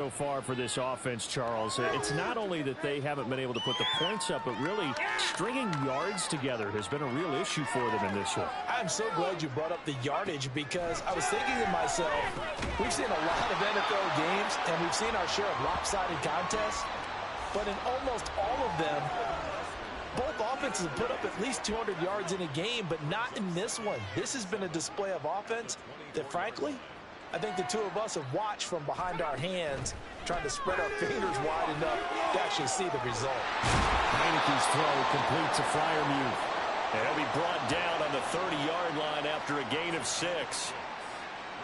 So far for this offense, Charles, it's not only that they haven't been able to put the points up, but really stringing yards together has been a real issue for them in this one. I'm so glad you brought up the yardage because I was thinking to myself, we've seen a lot of NFL games and we've seen our share of lopsided contests, but in almost all of them, both offenses have put up at least 200 yards in a game, but not in this one. This has been a display of offense that, frankly, I think the two of us have watched from behind our hands, trying to spread our fingers wide enough to actually see the result. Heineke's throw complete to Freiermuth. And he'll be brought down on the 30-yard line after a gain of 6.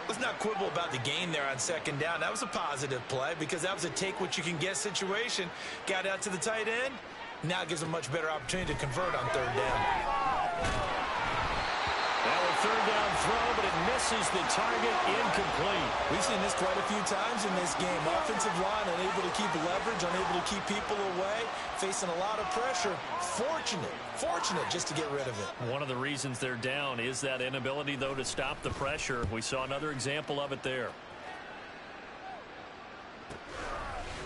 Let's not quibble about the gain there on second down. That was a positive play because that was a take-what-you-can-get situation. Got out to the tight end. Now it gives a much better opportunity to convert on third down. Now a third down throw, but it misses the target, incomplete. We've seen this quite a few times in this game. Offensive line unable to keep leverage, unable to keep people away, facing a lot of pressure. Fortunate just to get rid of it. One of the reasons they're down is that inability, though, to stop the pressure. We saw another example of it there.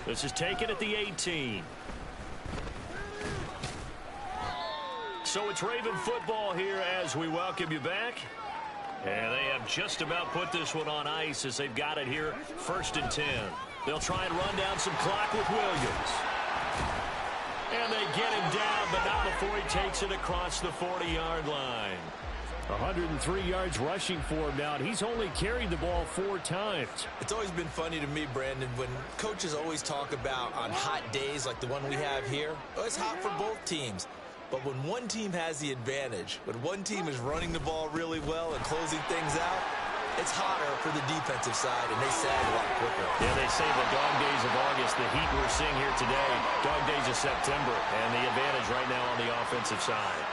This is taken at the 18. So it's Raven football here as we welcome you back. And they have just about put this one on ice as they've got it here, 1st and 10. They'll try and run down some clock with Williams. And they get him down, but not before he takes it across the 40-yard line. 103 yards rushing for him now, and he's only carried the ball 4 times. It's always been funny to me, Brandon, when coaches always talk about on hot days like the one we have here. Oh, it's hot for both teams. But when one team has the advantage, when one team is running the ball really well and closing things out, it's hotter for the defensive side, and they sag a lot quicker. Yeah, they say the dog days of August, the heat we're seeing here today, dog days of September, and the advantage right now on the offensive side.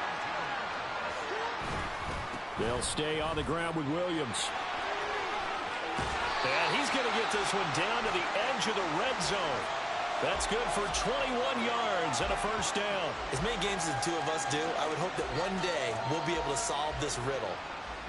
They'll stay on the ground with Williams. And he's going to get this one down to the edge of the red zone. That's good for 21 yards and a first down. As many games as the two of us do, I would hope that one day we'll be able to solve this riddle.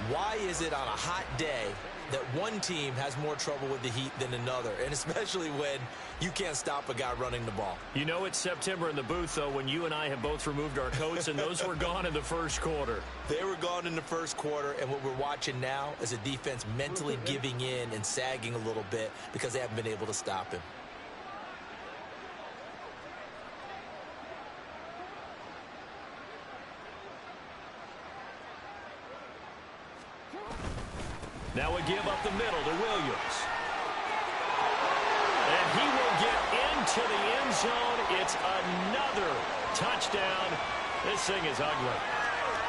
Why is it on a hot day that one team has more trouble with the heat than another, and especially when you can't stop a guy running the ball? You know it's September in the booth, though, when you and I have both removed our coats, and those were gone in the first quarter. They were gone in the first quarter, and what we're watching now is a defense mentally giving in and sagging a little bit because they haven't been able to stop him. Now we give up the middle to Williams. And he will get into the end zone. It's another touchdown. This thing is ugly.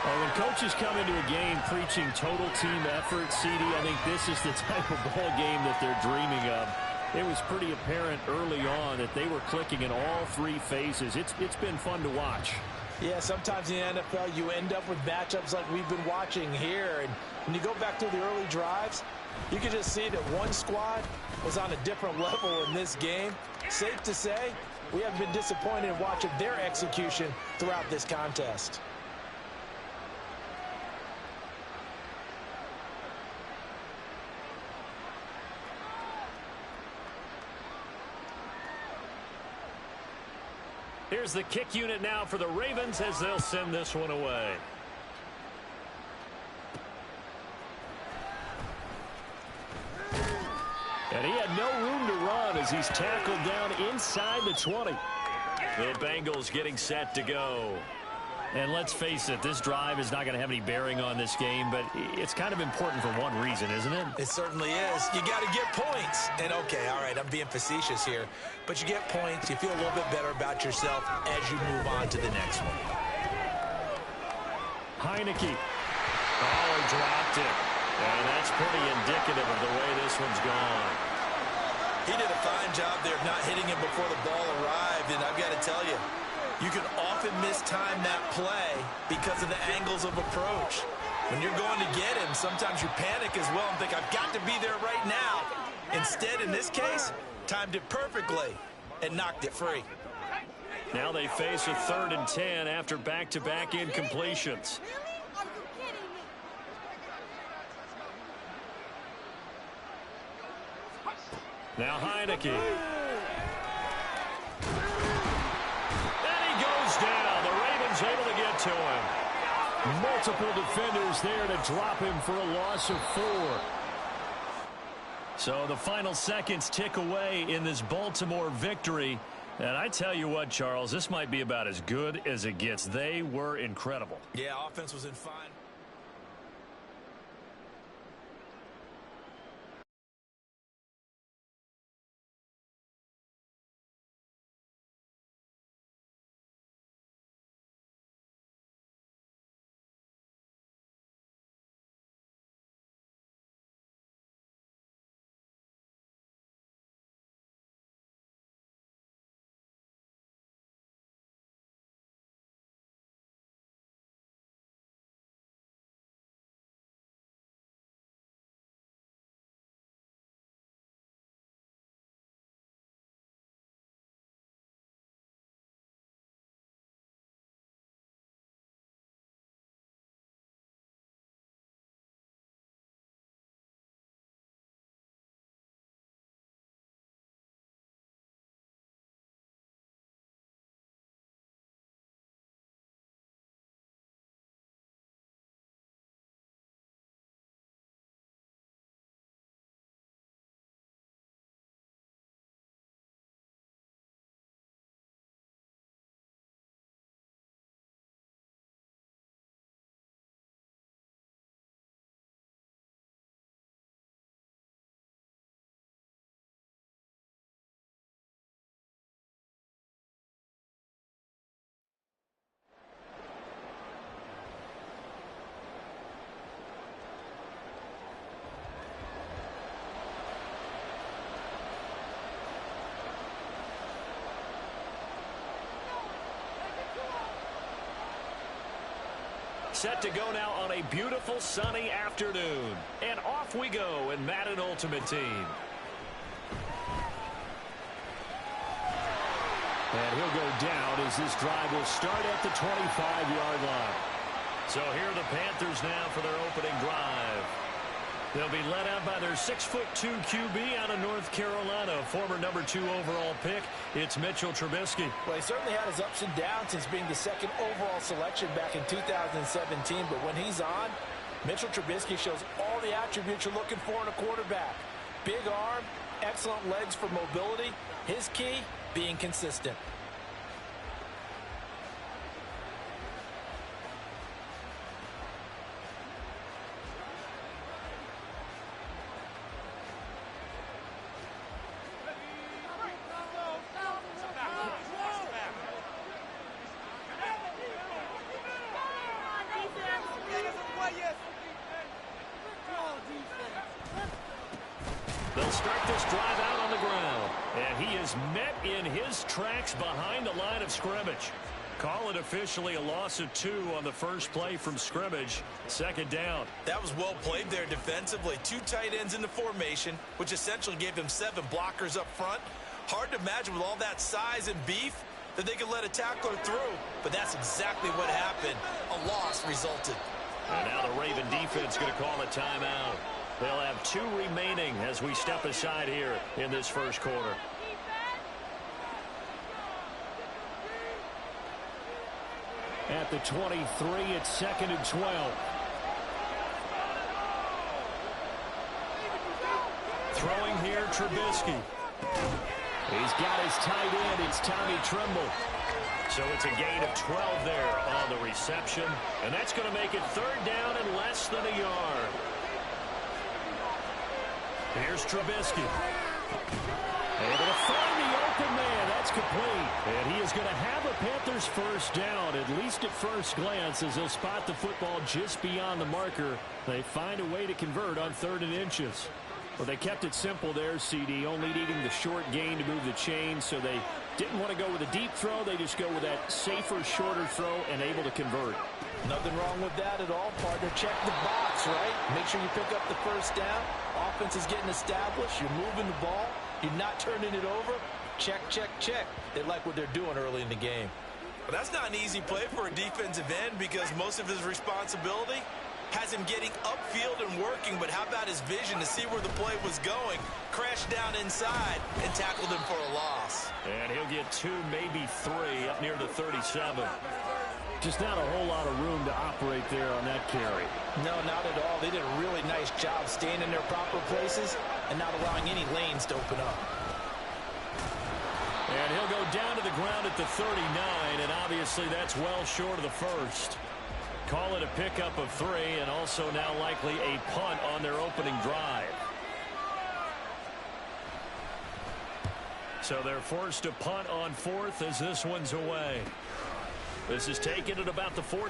Well, when coaches come into a game preaching total team effort, CD, I think this is the type of ball game that they're dreaming of. It was pretty apparent early on that they were clicking in all 3 phases. It's been fun to watch. Yeah, sometimes in the NFL you end up with matchups like we've been watching here. And when you go back to the early drives, you can just see that one squad was on a different level in this game. Safe to say, we have been disappointed in watching their execution throughout this contest. Here's the kick unit now for the Ravens as they'll send this one away. And he had no room to run as he's tackled down inside the 20. The Bengals getting set to go. And let's face it, this drive is not going to have any bearing on this game, but it's kind of important for one reason, isn't it? It certainly is. You got to get points. And, okay, all right, I'm being facetious here, but you get points, you feel a little bit better about yourself as you move on to the next one. Heineke. Oh, he dropped it. And that's pretty indicative of the way this one's gone. He did a fine job there of not hitting him before the ball arrived, and I've got to tell you, you can often mistime that play because of the angles of approach. When you're going to get him, sometimes you panic as well and think, I've got to be there right now. Instead, in this case, timed it perfectly and knocked it free. Now they face a 3rd and 10 after back-to-back incompletions. Now Heineke. Multiple defenders there to drop him for a loss of 4. So the final seconds tick away in this Baltimore victory. And I tell you what, Charles, this might be about as good as it gets. They were incredible. Yeah, offense was in fine. Set to go now on a beautiful sunny afternoon. And off we go in Madden Ultimate Team. And he'll go down as this drive will start at the 25-yard line. So here are the Panthers now for their opening drive. They'll be led out by their 6'2" QB out of North Carolina, former number 2 overall pick. It's Mitchell Trubisky. Well, he certainly had his ups and downs since being the 2nd overall selection back in 2017. But when he's on, Mitchell Trubisky shows all the attributes you're looking for in a quarterback. Big arm, excellent legs for mobility. His key, being consistent. They'll start this drive out on the ground. And he is met in his tracks behind the line of scrimmage. Call it officially a loss of 2 on the first play from scrimmage. 2nd down. That was well played there defensively. 2 tight ends in the formation, which essentially gave them 7 blockers up front. Hard to imagine with all that size and beef that they could let a tackler through. But that's exactly what happened. A loss resulted. And now the Raven defense going to call a timeout. They'll have 2 remaining as we step aside here in this first quarter. At the 23, it's 2nd and 12. Throwing here, Trubisky. He's got his tight end. It's Tommy Tremble. So it's a gain of 12 there on the reception. And that's going to make it 3rd down and less than a yard. Here's Trubisky. Able to find the open man. That's complete. And he is going to have a Panthers first down, at least at first glance, as they'll spot the football just beyond the marker. They find a way to convert on 3rd and inches. Well, they kept it simple there, CD, only needing the short gain to move the chain, so they didn't want to go with a deep throw. They just go with that safer, shorter throw and able to convert. Nothing wrong with that at all, partner. Check the box, right? Make sure you pick up the first down. Offense is getting established. You're moving the ball. You're not turning it over. Check, check, check. They like what they're doing early in the game. But that's not an easy play for a defensive end because most of his responsibility has him getting upfield and working. But how about his vision to see where the play was going? Crashed down inside and tackled him for a loss. And he'll get 2, maybe 3 up near the 37. Just not a whole lot of room to operate there on that carry. No, not at all. They did a really nice job staying in their proper places and not allowing any lanes to open up. And he'll go down to the ground at the 39, and obviously that's well short of the first. Call it a pickup of 3, and also now likely a punt on their opening drive. So they're forced to punt on 4th as this one's away. This is taken at about the 14.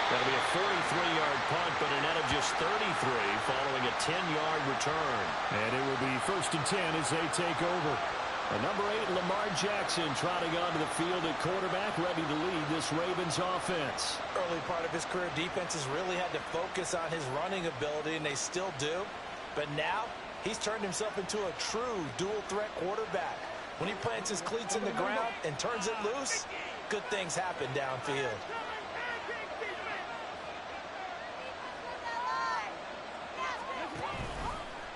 That'll be a 43-yard punt, but a net of just 33 following a 10-yard return. And it will be 1st and 10 as they take over. And number 8, Lamar Jackson, trotting onto the field at quarterback, ready to lead this Ravens offense. Early part of his career, defenses really had to focus on his running ability, and they still do. But now, he's turned himself into a true dual-threat quarterback. When he plants his cleats in the ground and turns it loose, good things happen downfield.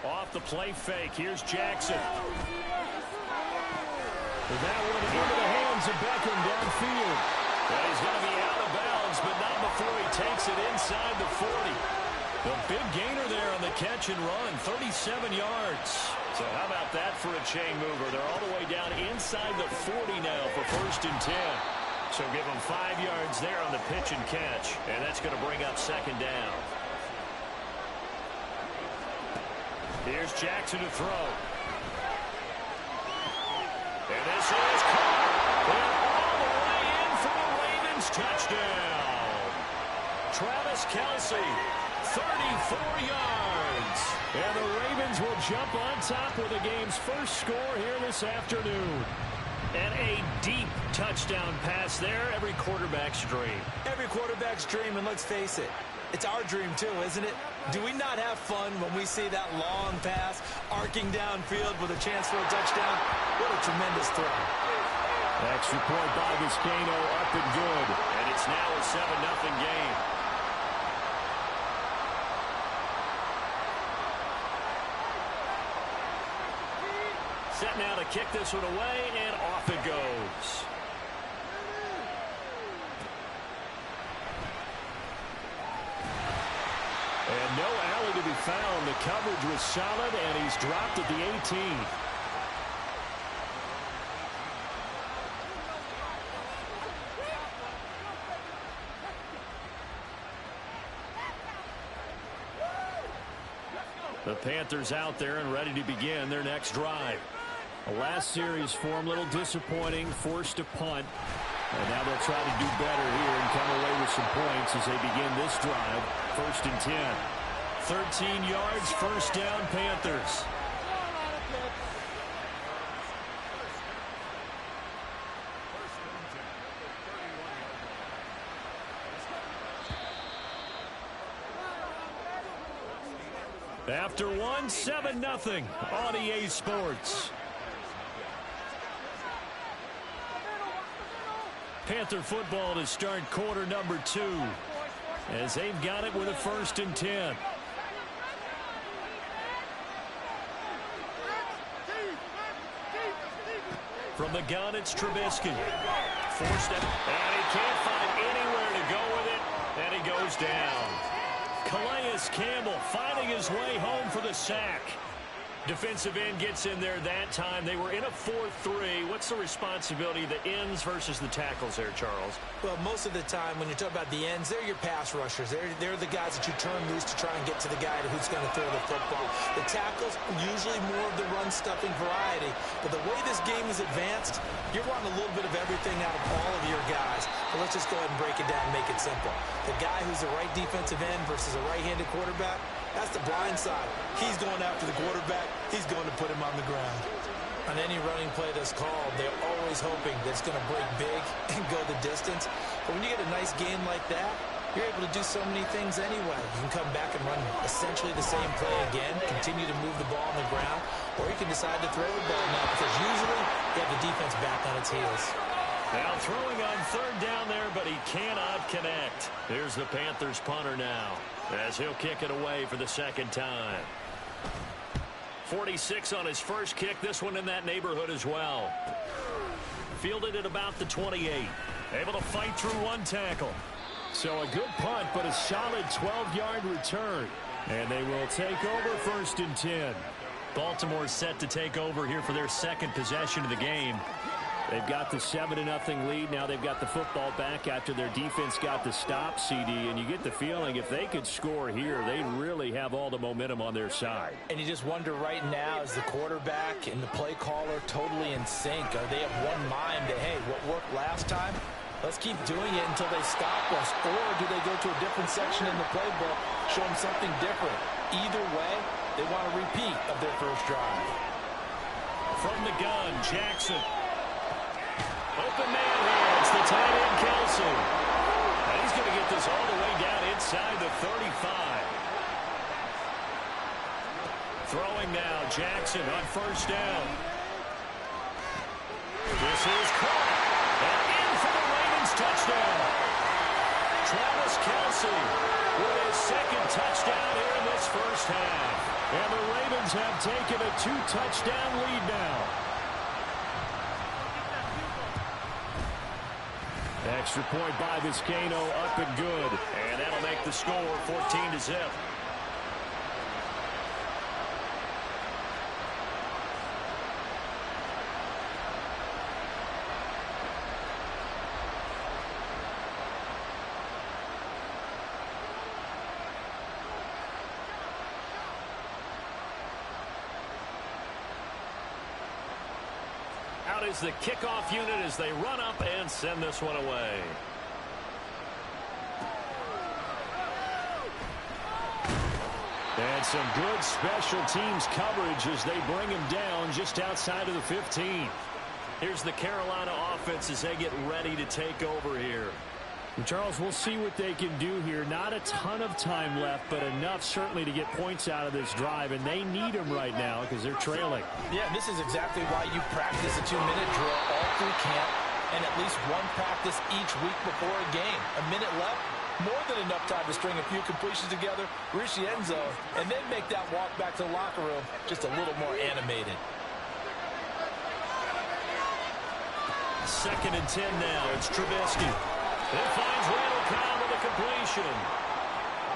Off the play fake, here's Jackson. With that one into the hands of Beckham downfield. Well, he's going to be out of bounds, but not before he takes it inside the 40. The big gainer there on the catch and run, 37 yards. So how about that for a chain mover? They're all the way down inside the 40 now for 1st and 10. So give them 5 yards there on the pitch and catch, and that's going to bring up 2nd down. Here's Jackson to throw. And this is caught. And all the way in for the Ravens touchdown. Travis Kelce, 34 yards. And the Ravens will jump on top with the game's first score here this afternoon. And a deep touchdown pass there. Every quarterback's dream. Every quarterback's dream, and let's face it, it's our dream too, isn't it? Do we not have fun when we see that long pass arcing downfield with a chance for a touchdown? What a tremendous throw. Extra point by Vizcaino, up and good. And it's now a 7-0 game. Set now to kick this one away, and off it goes. And no alley to be found. The coverage was solid, and he's dropped at the 18. The Panthers out there and ready to begin their next drive. The last series form, a little disappointing, forced to punt. And now they'll try to do better here and come away with some points as they begin this drive. 1st and 10. 13 yards, 1st down, Panthers. After one, 7-0 on EA Sports. Panther football to start quarter number 2 as they've got it with a 1st and 10. From the gun, it's Trubisky. Forced it, and he can't find anywhere to go with it, and he goes down. Calais Campbell finding his way home for the sack. Defensive end gets in there that time. They were in a 4-3. What's the responsibility of the ends versus the tackles there, Charles? Well, most of the time when you talk about the ends, they're your pass rushers. They're the guys that you turn loose to try and get to the guy who's going to throw the football. The tackles, usually more of the run-stuffing variety. But the way this game is advanced, you're wanting a little bit of everything out of all of your guys. But let's just go ahead and break it down and make it simple. The guy who's the right defensive end versus a right-handed quarterback, that's the blind side. He's going after the quarterback. He's going to put him on the ground. On any running play that's called, they're always hoping that it's going to break big and go the distance. But when you get a nice game like that, you're able to do so many things anyway. You can come back and run essentially the same play again, continue to move the ball on the ground, or you can decide to throw the ball now because usually you have the defense back on its heels. Now throwing on 3rd down there, but he cannot connect. Here's the Panthers punter now as he'll kick it away for the 2nd time. 46 on his first kick. This one in that neighborhood as well. Fielded at about the 28. Able to fight through one tackle. So a good punt, but a solid 12-yard return. And they will take over 1st and 10. Baltimore set to take over here for their second possession of the game. They've got the 7-0 lead. Now they've got the football back after their defense got the stop, CD. And you get the feeling if they could score here, they really have all the momentum on their side. And you just wonder right now, is the quarterback and the play caller totally in sync? Are they of one mind that, hey, what worked last time? Let's keep doing it until they stop us. Or do they go to a different section in the playbook, show them something different? Either way, they want a repeat of their first drive. From the gun, Jackson. Open man here. It's the tight end, Kelsey. And he's going to get this all the way down inside the 35. Throwing now, Jackson on first down. This is caught. And in for the Ravens touchdown. Travis Kelsey with his second touchdown here in this first half. And the Ravens have taken a 2-touchdown lead now. Extra point by Vizcaino, up and good. And that'll make the score 14-0. Out is the kickoff unit as they run up and send this one away. And some good special teams coverage as they bring him down just outside of the 15. Here's the Carolina offense as they get ready to take over here. Charles, we'll see what they can do here. Not a ton of time left, but enough certainly to get points out of this drive, and they need them right now because they're trailing. Yeah, this is exactly why you practice a 2-minute drill all through camp and at least one practice each week before a game. A minute left, more than enough time to string a few completions together, reach the end zone, and then make that walk back to the locker room just a little more animated. 2nd and 10 now. It's Trubisky. It finds Randall Cobb with a completion.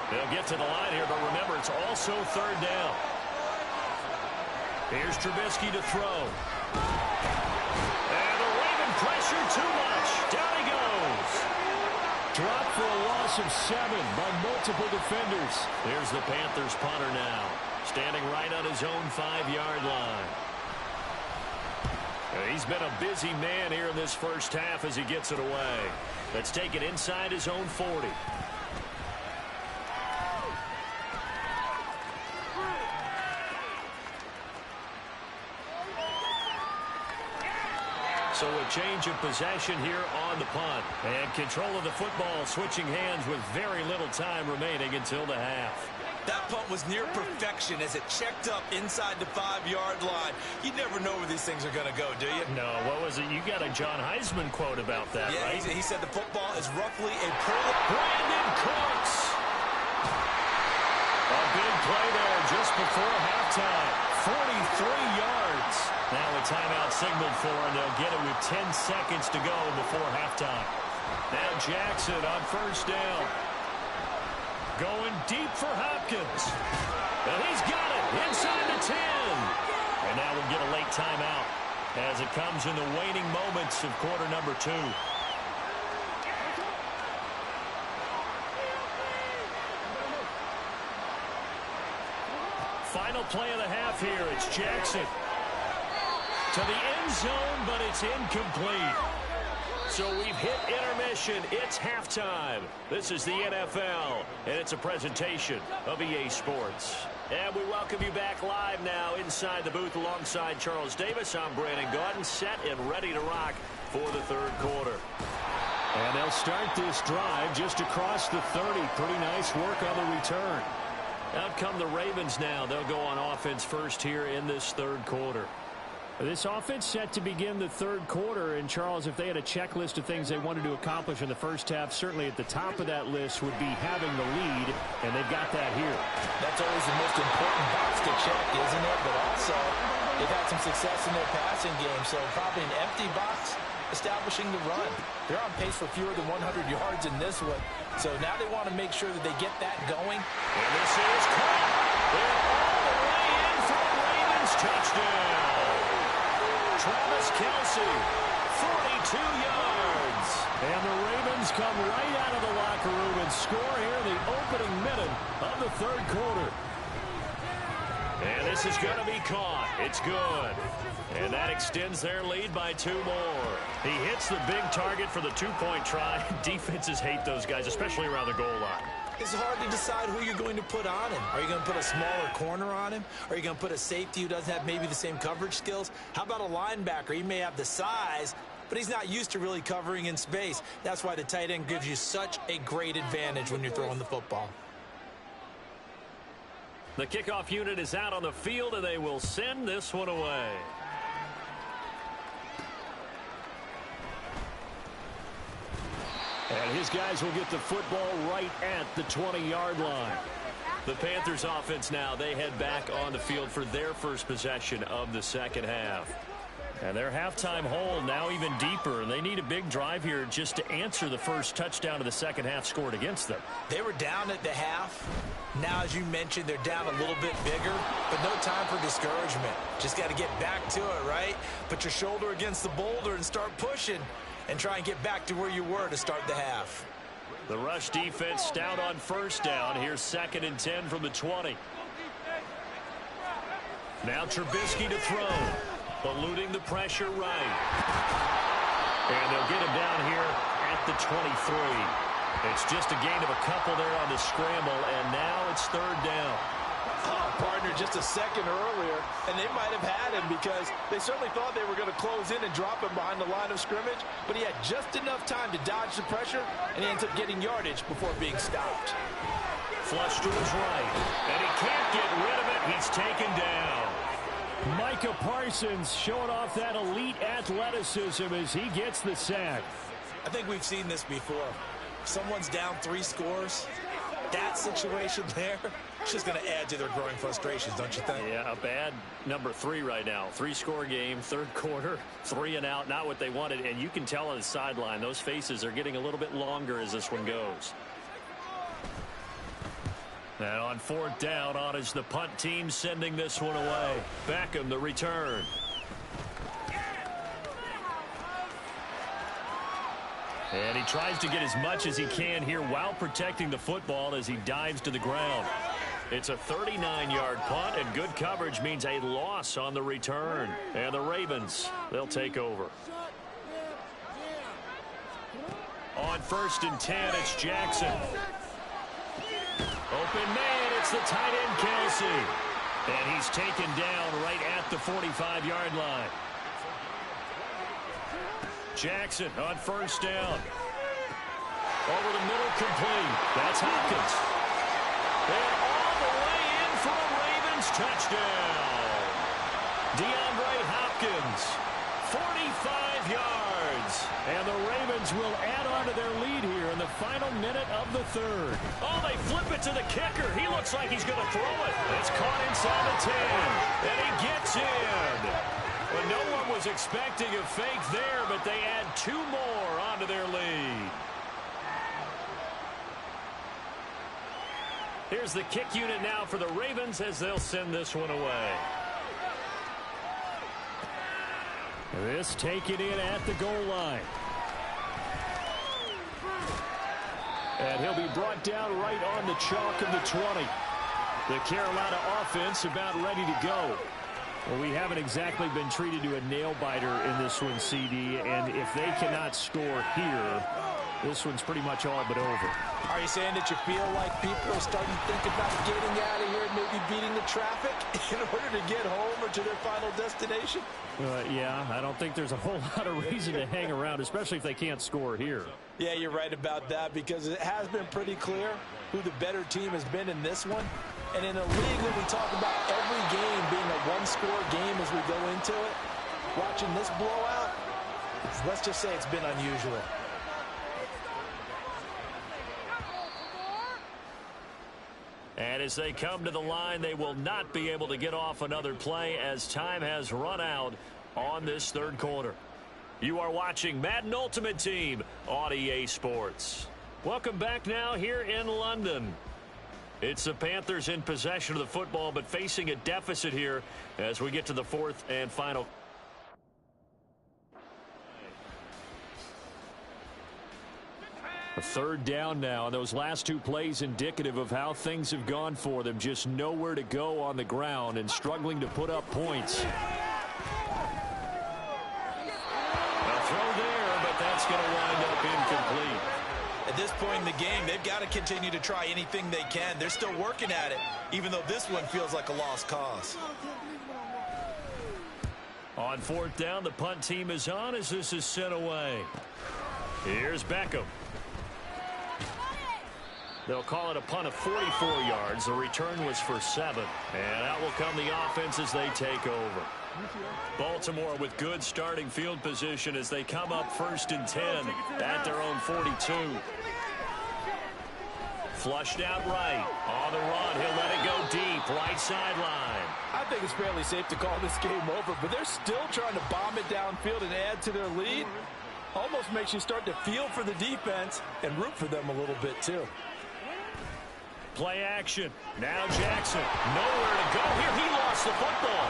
They'll get to the line here, but remember, it's also 3rd down. Here's Trubisky to throw. And the Raven pressure too much. Down he goes. Dropped for a loss of 7 by multiple defenders. Here's the Panthers punter now, standing right on his own 5-yard line. He's been a busy man here in this first half as he gets it away. Let's take it inside his own 40. So a change of possession here on the punt. And control of the football switching hands with very little time remaining until the half. That punt was near perfection as it checked up inside the 5-yard line. You never know where these things are going to go, do you? No, what was it? You got a John Heisman quote about that, yeah, right? He said the football is roughly a Brandon Cooks. A big play there just before halftime. 43 yards. Now a timeout signaled for, and they'll get it with 10 seconds to go before halftime. Now Jackson on first down. Going deep for Hopkins. And he's got it inside the 10. And now we'll get a late timeout as it comes in the waning moments of quarter number 2. Final play of the half here. It's Jackson to the end zone, but it's incomplete. So we've hit intermission. It's halftime. This is the NFL, and it's a presentation of EA Sports. And we welcome you back live now inside the booth alongside Charles Davis. I'm Brandon Gaudin, set and ready to rock for the third quarter. And they'll start this drive just across the 30. Pretty nice work on the return. Out come the Ravens now. They'll go on offense first here in this third quarter. This offense set to begin the third quarter, and Charles, if they had a checklist of things they wanted to accomplish in the first half, certainly at the top of that list would be having the lead, and they've got that here. That's always the most important box to check, isn't it? But also, they've had some success in their passing game, so probably an empty box establishing the run. They're on pace for fewer than 100 yards in this one. So now they want to make sure that they get that going. And this is caught. They're all the way in for the Ravens touchdown. Travis Kelce, 42 yards. And the Ravens come right out of the locker room and score here in the opening minute of the third quarter. And this is going to be caught. It's good. And that extends their lead by 2 more. He hits the big target for the 2-point try. Defenses hate those guys, especially around the goal line. It's hard to decide who you're going to put on him. Are you going to put a smaller corner on him? Are you going to put a safety who doesn't have maybe the same coverage skills? How about a linebacker? He may have the size, but he's not used to really covering in space. That's why the tight end gives you such a great advantage when you're throwing the football. The kickoff unit is out on the field, and they will send this one away. And his guys will get the football right at the 20-yard line. The Panthers offense now, they head back on the field for their first possession of the second half. And their halftime hole now even deeper, and they need a big drive here just to answer the first touchdown of the second half scored against them. They were down at the half. Now, as you mentioned, they're down a little bit bigger, but no time for discouragement. Just got to get back to it, right? Put your shoulder against the boulder and start pushing and try and get back to where you were to start the half. The rush defense stout on first down. Here's 2nd and 10 from the 20. Now Trubisky to throw. Eluding the pressure right. And they'll get him down here at the 23. It's just a gain of a couple there on the scramble, and now it's 3rd down. Partner, just a second earlier, and they might have had him because they certainly thought they were going to close in and drop him behind the line of scrimmage, but he had just enough time to dodge the pressure, and he ends up getting yardage before being stopped. Flush to his right, and he can't get rid of it. He's taken down. Micah Parsons showing off that elite athleticism as he gets the sack. I think we've seen this before. Someone's down 3 scores. That situation there, it's just going to add to their growing frustrations, don't you think? Yeah, a bad number 3 right now. 3-score game, 3rd quarter, 3 and out, not what they wanted. And you can tell on the sideline, those faces are getting a little bit longer as this one goes. And on 4th down, on is the punt team sending this one away. Beckham, the return. And he tries to get as much as he can here while protecting the football as he dives to the ground. It's a 39-yard punt, and good coverage means a loss on the return. And the Ravens, they'll take over. On 1st and 10, it's Jackson. Open man, it's the tight end Kelce. And he's taken down right at the 45-yard line. Jackson on 1st down. Over the middle, complete. That's Hopkins. And all the way in for a Ravens touchdown. DeAndre Hopkins, 45 yards. And the Ravens will add on to their lead here in the final minute of the 3rd. Oh, they flip it to the kicker. He looks like he's going to throw it. It's caught inside the 10. And he gets in. Well, no one was expecting a fake there, but they add 2 more onto their lead. Here's the kick unit now for the Ravens as they'll send this one away. This taken in at the goal line. And he'll be brought down right on the chalk of the 20. The Carolina offense about ready to go. Well, we haven't exactly been treated to a nail-biter in this one, CD, and if they cannot score here, this one's pretty much all but over. Are you saying that you feel like people are starting to think about getting out of here and maybe beating the traffic in order to get home or to their final destination? Yeah, I don't think there's a whole lot of reason to hang around, especially if they can't score here. Yeah, you're right about that because it has been pretty clear who the better team has been in this one. And in a league when we talk about every game being a one-score game as we go into it, watching this blowout, let's just say it's been unusual. And as they come to the line, they will not be able to get off another play as time has run out on this 3rd quarter. You are watching Madden Ultimate Team on EA Sports. Welcome back now here in London. It's the Panthers in possession of the football, but facing a deficit here as we get to the fourth and final. A third down now, and those last two plays indicative of how things have gone for them. Just nowhere to go on the ground and struggling to put up points. That's going to wind up incomplete. At this point in the game, they've got to continue to try anything they can. They're still working at it, even though this one feels like a lost cause. On fourth down, the punt team is on as this is sent away. Here's Beckham. They'll call it a punt of 44 yards. The return was for 7. And out will come the offense as they take over. Baltimore with good starting field position as they come up 1st and 10 at their own 42. Flushed out right. On the run. He'll let it go deep. Right sideline. I think it's fairly safe to call this game over, but they're still trying to bomb it downfield and add to their lead. Almost makes you start to feel for the defense and root for them a little bit too. Play action. Now Jackson. Nowhere to go here. He lost the football.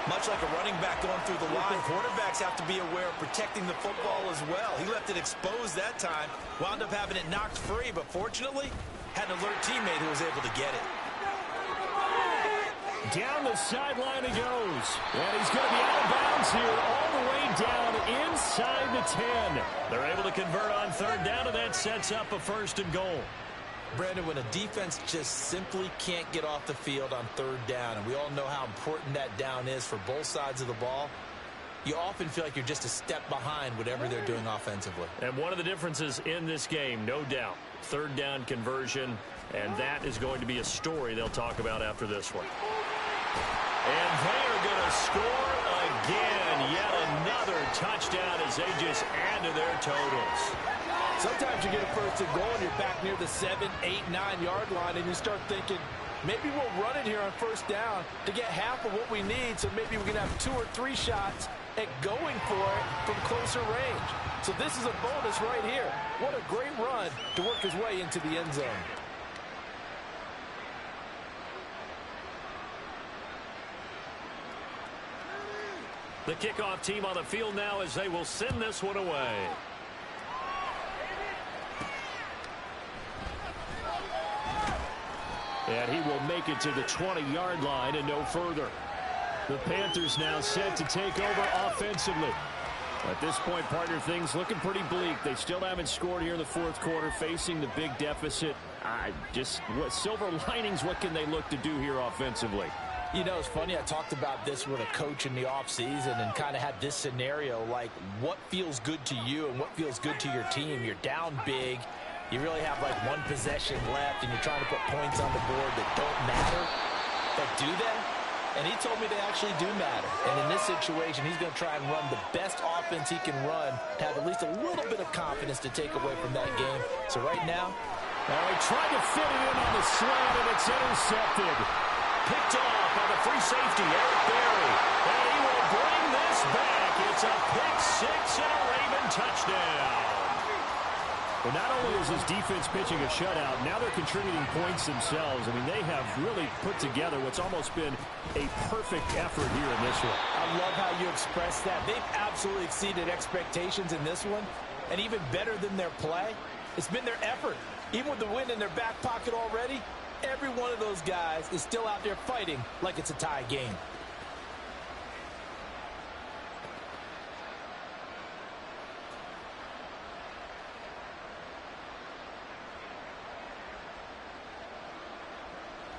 Much like a running back going through the line, quarterbacks have to be aware of protecting the football as well. He left it exposed that time, wound up having it knocked free, but fortunately, had an alert teammate who was able to get it. Down the sideline he goes. And he's going to be out of bounds here all the way down inside the 10. They're able to convert on third down, and that sets up a 1st and goal. Brandon, when a defense just simply can't get off the field on third down, and we all know how important that down is for both sides of the ball, you often feel like you're just a step behind whatever they're doing offensively. And one of the differences in this game, no doubt, third down conversion, and that is going to be a story they'll talk about after this one. And they are going to score again. Yet another touchdown as they just add to their totals. Sometimes you get a 1st and goal and you're back near the 7, 8, 9-yard line, and you start thinking, maybe we'll run it here on 1st down to get half of what we need, so maybe we can have 2 or 3 shots at going for it from closer range. So this is a bonus right here. What a great run to work his way into the end zone. The kickoff team on the field now as they will send this one away. And he will make it to the 20-yard line and no further. The Panthers now set to take over offensively. At this point, partner, things looking pretty bleak. They still haven't scored here in the 4th quarter, facing the big deficit. What silver linings, what can they look to do here offensively? You know, it's funny, I talked about this with a coach in the offseason and kind of had this scenario, like what feels good to you and what feels good to your team. You're down big. You really have like 1 possession left, and you're trying to put points on the board that don't matter. But do they? And he told me they actually do matter. And in this situation, he's going to try and run the best offense he can run to have at least a little bit of confidence to take away from that game. So right now, he tried to fit it in on the slant, and it's intercepted. Picked off by the free safety, Eric Berry. And he will bring this back. It's a pick 6 and a Raven touchdown. But not only is his defense pitching a shutout, now they're contributing points themselves. I mean, they have really put together what's almost been a perfect effort here in this one. I love how you express that. They've absolutely exceeded expectations in this one. And even better than their play, it's been their effort. Even with the win in their back pocket already, every one of those guys is still out there fighting like it's a tie game.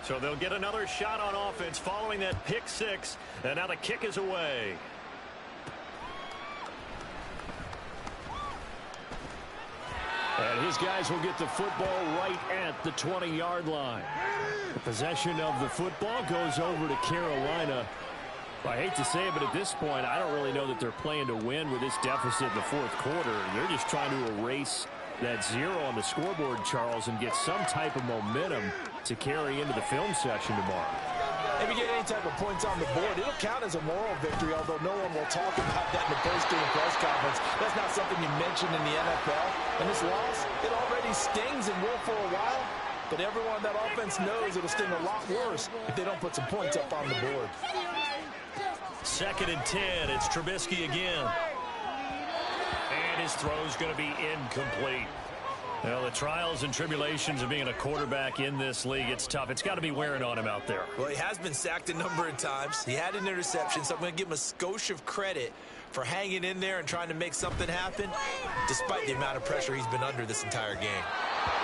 So they'll get another shot on offense following that pick 6. And now the kick is away. And his guys will get the football right at the 20-yard line. The possession of the football goes over to Carolina. I hate to say it, but at this point, I don't really know that they're playing to win with this deficit in the 4th quarter. They're just trying to erase that 0 on the scoreboard, Charles, and get some type of momentum to carry into the film session tomorrow. If you get any type of points on the board, it'll count as a moral victory, although no one will talk about that in the post-game press conference. That's not something you mention in the NFL. And this loss, it already stings and will for a while, but everyone on that offense knows it'll sting a lot worse if they don't put some points up on the board. 2nd and 10. It's Trubisky again. And his throw's going to be incomplete. Well, the trials and tribulations of being a quarterback in this league, it's tough. It's got to be wearing on him out there. Well, he has been sacked a number of times. He had an interception, so I'm going to give him a skosh of credit for hanging in there and trying to make something happen, despite the amount of pressure he's been under this entire game.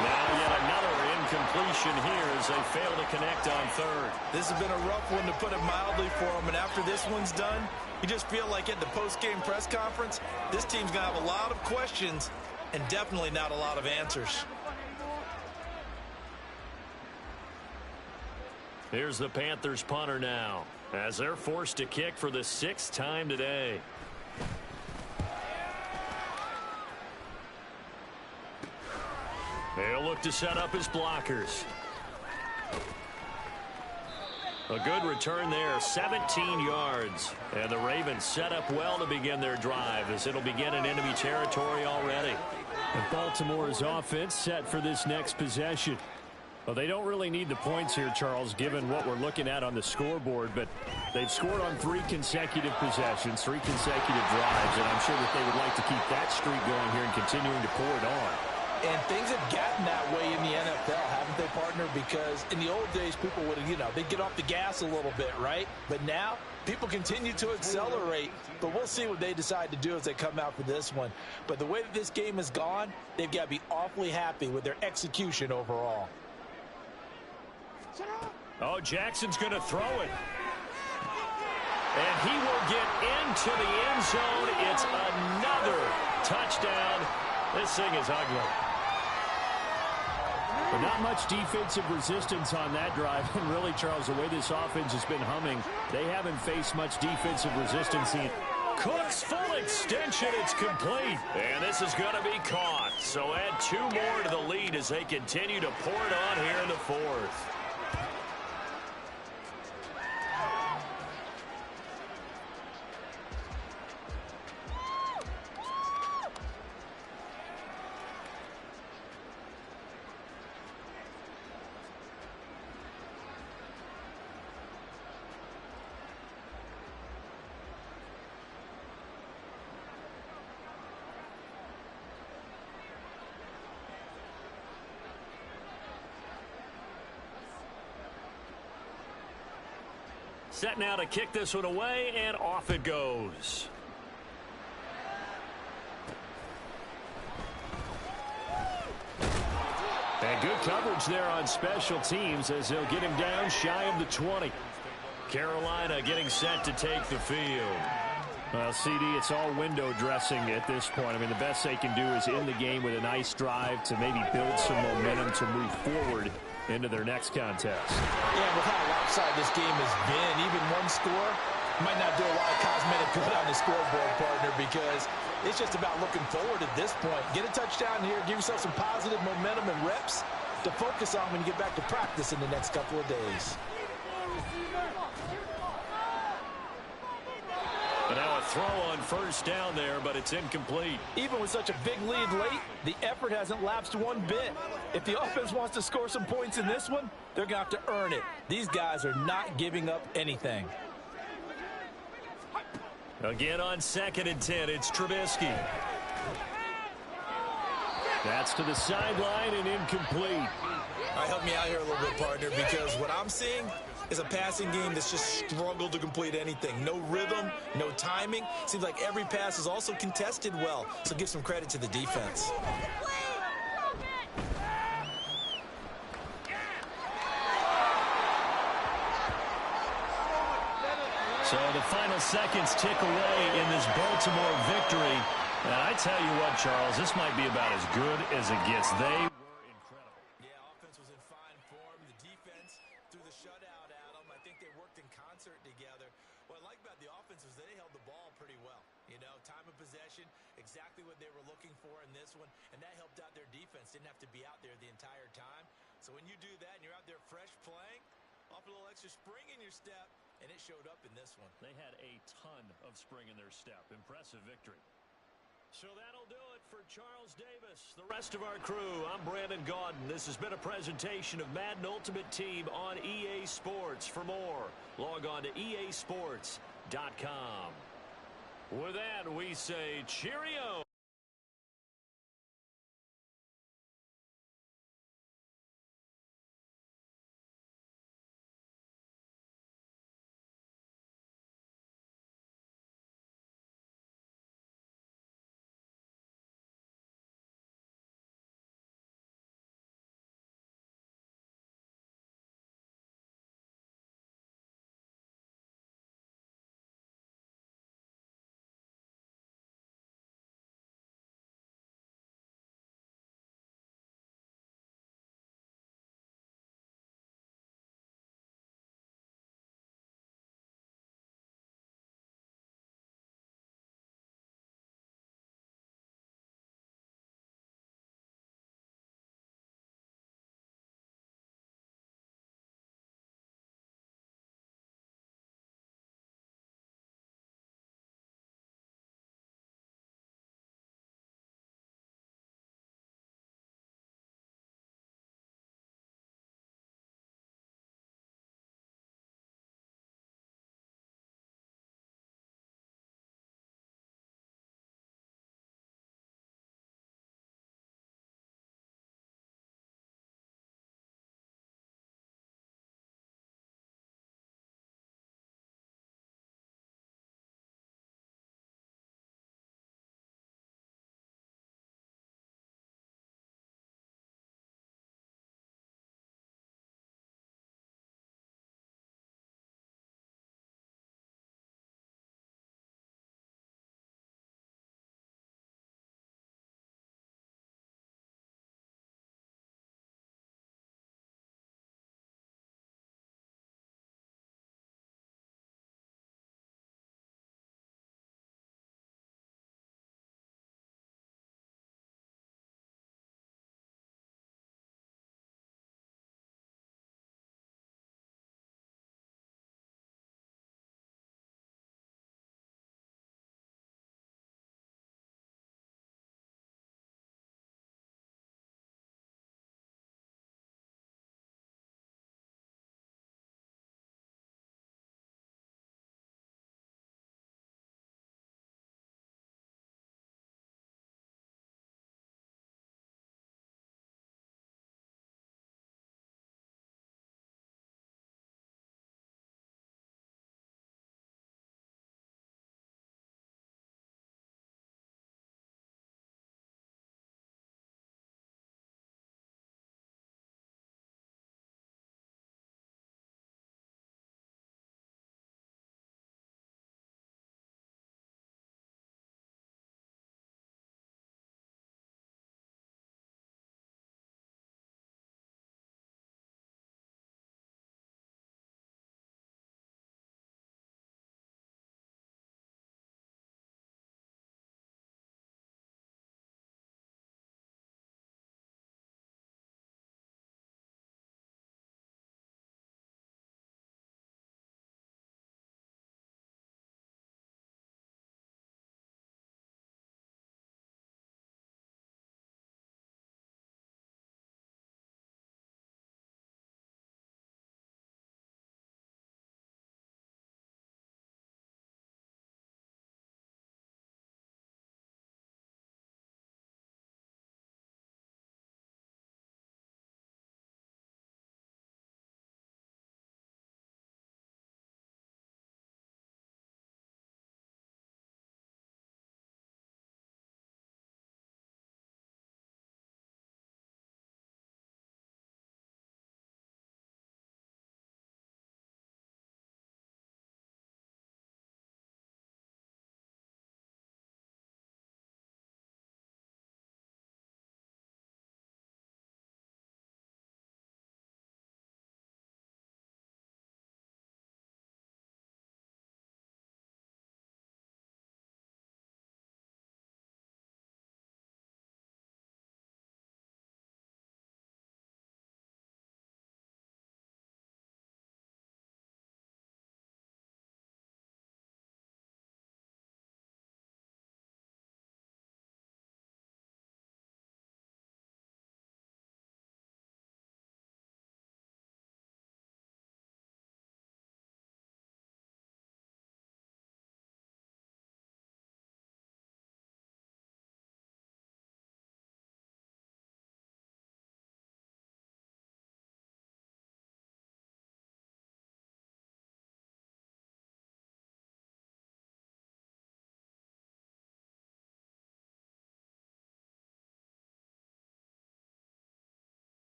Now yet another incompletion here as they fail to connect on 3rd. This has been a rough one, to put it mildly, for him, and after this one's done, you just feel like at the post-game press conference, this team's going to have a lot of questions and definitely not a lot of answers. Here's the Panthers punter now, as they're forced to kick for the 6th time today. They'll look to set up his blockers. A good return there, 17 yards. And the Ravens set up well to begin their drive, as it'll begin in enemy territory already. And Baltimore's offense set for this next possession. Well, they don't really need the points here, Charles, given what we're looking at on the scoreboard, but they've scored on 3 consecutive possessions, 3 consecutive drives, and I'm sure that they would like to keep that streak going here and continuing to pour it on. And things have gotten that way in the NFL, haven't they, partner? Because in the old days, people would, they'd get off the gas a little bit, right? But now, people continue to accelerate. But we'll see what they decide to do as they come out for this one. But the way that this game has gone, they've got to be awfully happy with their execution overall. Oh, Jackson's going to throw it. And he will get into the end zone. It's another touchdown. This thing is ugly. But not much defensive resistance on that drive. And really, Charles, the way this offense has been humming, they haven't faced much defensive resistance. Cook's full extension. It's complete. And this is going to be caught. So add 2 more to the lead as they continue to pour it on here in the 4th. Set now to kick this one away, and off it goes. And good coverage there on special teams as they'll get him down shy of the 20. Carolina getting set to take the field. Well, CD, it's all window dressing at this point. I mean, the best they can do is end the game with a nice drive to maybe build some momentum to move forward into their next contest. Yeah, with how lopsided this game has been, even one score might not do a lot of cosmetic good on the scoreboard, partner, because it's just about looking forward at this point. Get a touchdown here, give yourself some positive momentum and reps to focus on when you get back to practice in the next couple of days. And now a throw on first down there, but it's incomplete. Even with such a big lead late, the effort hasn't lapsed one bit. If the offense wants to score some points in this one, they're going to have to earn it. These guys are not giving up anything. Again on 2nd and 10, it's Trubisky. That's to the sideline and incomplete. All right, help me out here a little bit, partner, because what I'm seeing is a passing game that's just struggled to complete anything. No rhythm, no timing. Seems like every pass is also contested well, so give some credit to the defense. So the final seconds tick away in this Baltimore victory. And I tell you what, Charles, this might be about as good as it gets. They were incredible. Yeah, offense was in fine form. The defense threw the shutout at them. I think they worked in concert together. What I like about the offense was they held the ball pretty well. You know, time of possession, exactly what they were looking for in this one, and that helped out their defense. Didn't have to be out there the entire time. So when you do that and you're out there fresh playing, offer a little extra extra spring in your step, and it showed up in this one. They had a ton of spring in their step. Impressive victory. So that'll do it for Charles Davis. The rest of our crew, I'm Brandon Gaudin. This has been a presentation of Madden Ultimate Team on EA Sports. For more, log on to easports.com. With that, we say cheerio.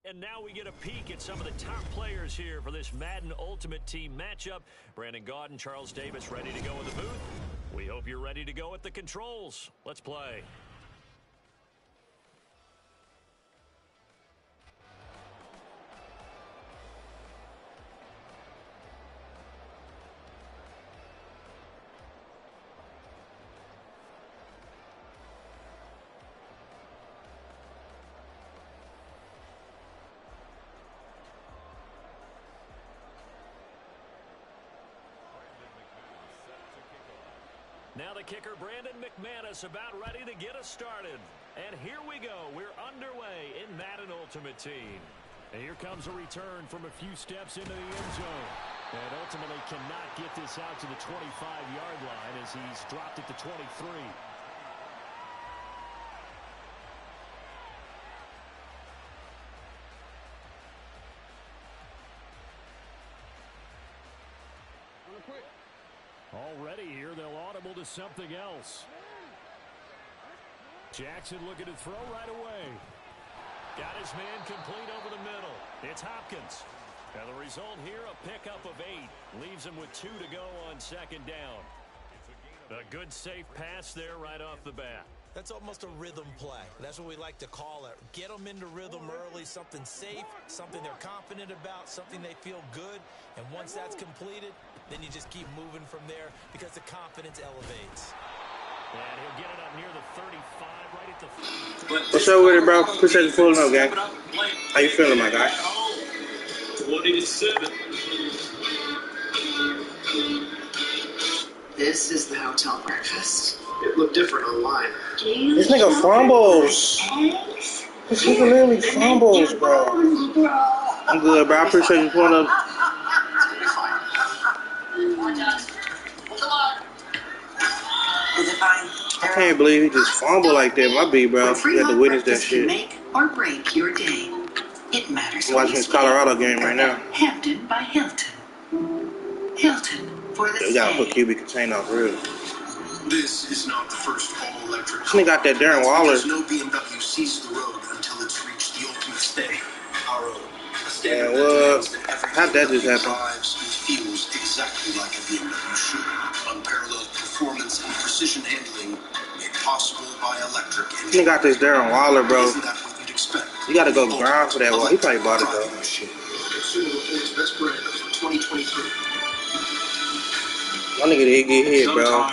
And now we get a peek at some of the top players here for this Madden Ultimate Team matchup. Brandon Gaudin, Charles Davis ready to go in the booth. We hope you're ready to go at the controls. Let's play. Now the kicker, Brandon McManus, about ready to get us started. And here we go. We're underway in Madden Ultimate Team. And here comes a return from a few steps into the end zone. And ultimately cannot get this out to the 25-yard line as he's dropped it to 23. Already here, they'll audible to something else. Jackson looking to throw right away. Got his man complete over the middle. It's Hopkins. And the result here, a pickup of 8. Leaves him with 2 to go on second down. A good, safe pass there right off the bat. That's almost a rhythm play. That's what we like to call it. Get them into rhythm early, something safe, something they're confident about, something they feel good. And once that's completed, then you just keep moving from there because the confidence elevates. And he'll get it up near the 35, right at the 30. What's up with it, bro? Appreciate you pulling up, gang. How you feeling, my guy? 20-7. This is the hotel breakfast. It looked different online. This nigga fumbles. This nigga literally fumbles, bro. I'm good, bro. I appreciate you pulling up. Is it fine? I can't believe he just fumbled like that. My B, bro. You had to witness that shit. Make or break your day. It matters. I'm watching this Colorado game right now. Hampton by Hilton. Hilton for the We gotta put QB contain off real. This is not the first all-electric. This nigga got that Darren Waller. No BMW sees the road until it's reached the ultimate stay. Our own. Yeah, well, how'd that just happen? Drives and feels exactly like a BMW should. Unparalleled performance and precision handling made possible by electric engine. This nigga got this Darren Waller, bro. Isn't that what you'd expect? You gotta go grind for that one. He probably bought it though. Consumer Reports Best Brand of 2023. My nigga did get hit, bro.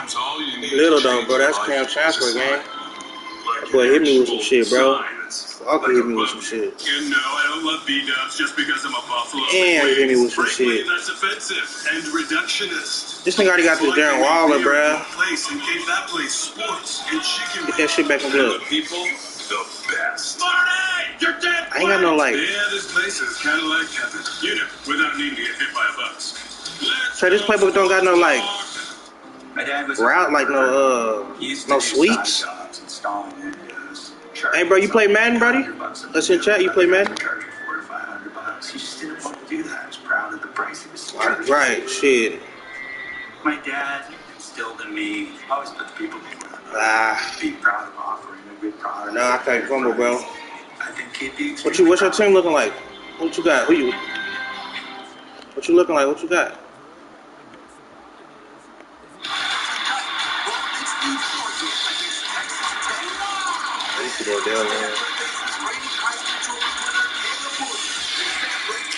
Little though, bro. That's Cam Chancellor, gang. That boy hit me with some shit, bro. Walker hit me with some shit. You know, I don't love B-dubs just because I'm a Buffalo. And he hit me with some shit. That's offensive and reductionist. This nigga already got this Darren Waller, bro. Get that shit back in blood. People, the best. I ain't got no like. Yeah, this place is kind of like heaven. You know, without needing to get hit by a bus. So this playbook don't got no like route, like no sweeps. Hey, bro, you play Madden, buddy? Let's in chat. You play Madden? He just didn't want to do that. He was proud of the price he was charging. Right, shit. My dad instilled in me always put the people before be proud of offering a good product. No, I can't fumble, bro. I think KP. What's your team looking like? What you got? What you looking like? What you got?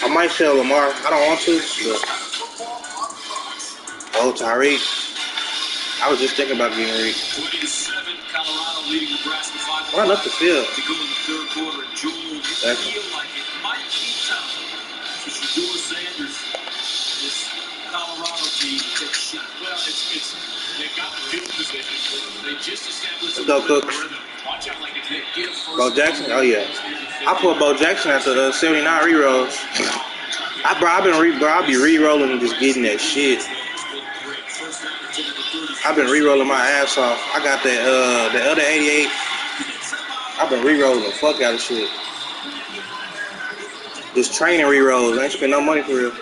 I might sell Lamar. I don't want to. But... Oh, Tyreek. I was just thinking about getting Reed. 27, Colorado leading Nebraska 5. Run up the field. To go in the third quarter, Joel, you feel like it might be tough for Shador Sanders. This Colorado team takes shot. Well, it's they've got the field position. They just established a rhythm. Watch out, like if they get first. Bo Jackson? Oh, yeah. I put Bo Jackson after the 79 re-rolls. I'll be re-rolling and just getting that shit. I've been re-rolling my ass off. I got that the other 88. I've been re-rolling the fuck out of shit. Just training re-rolls. I ain't spend no money for real.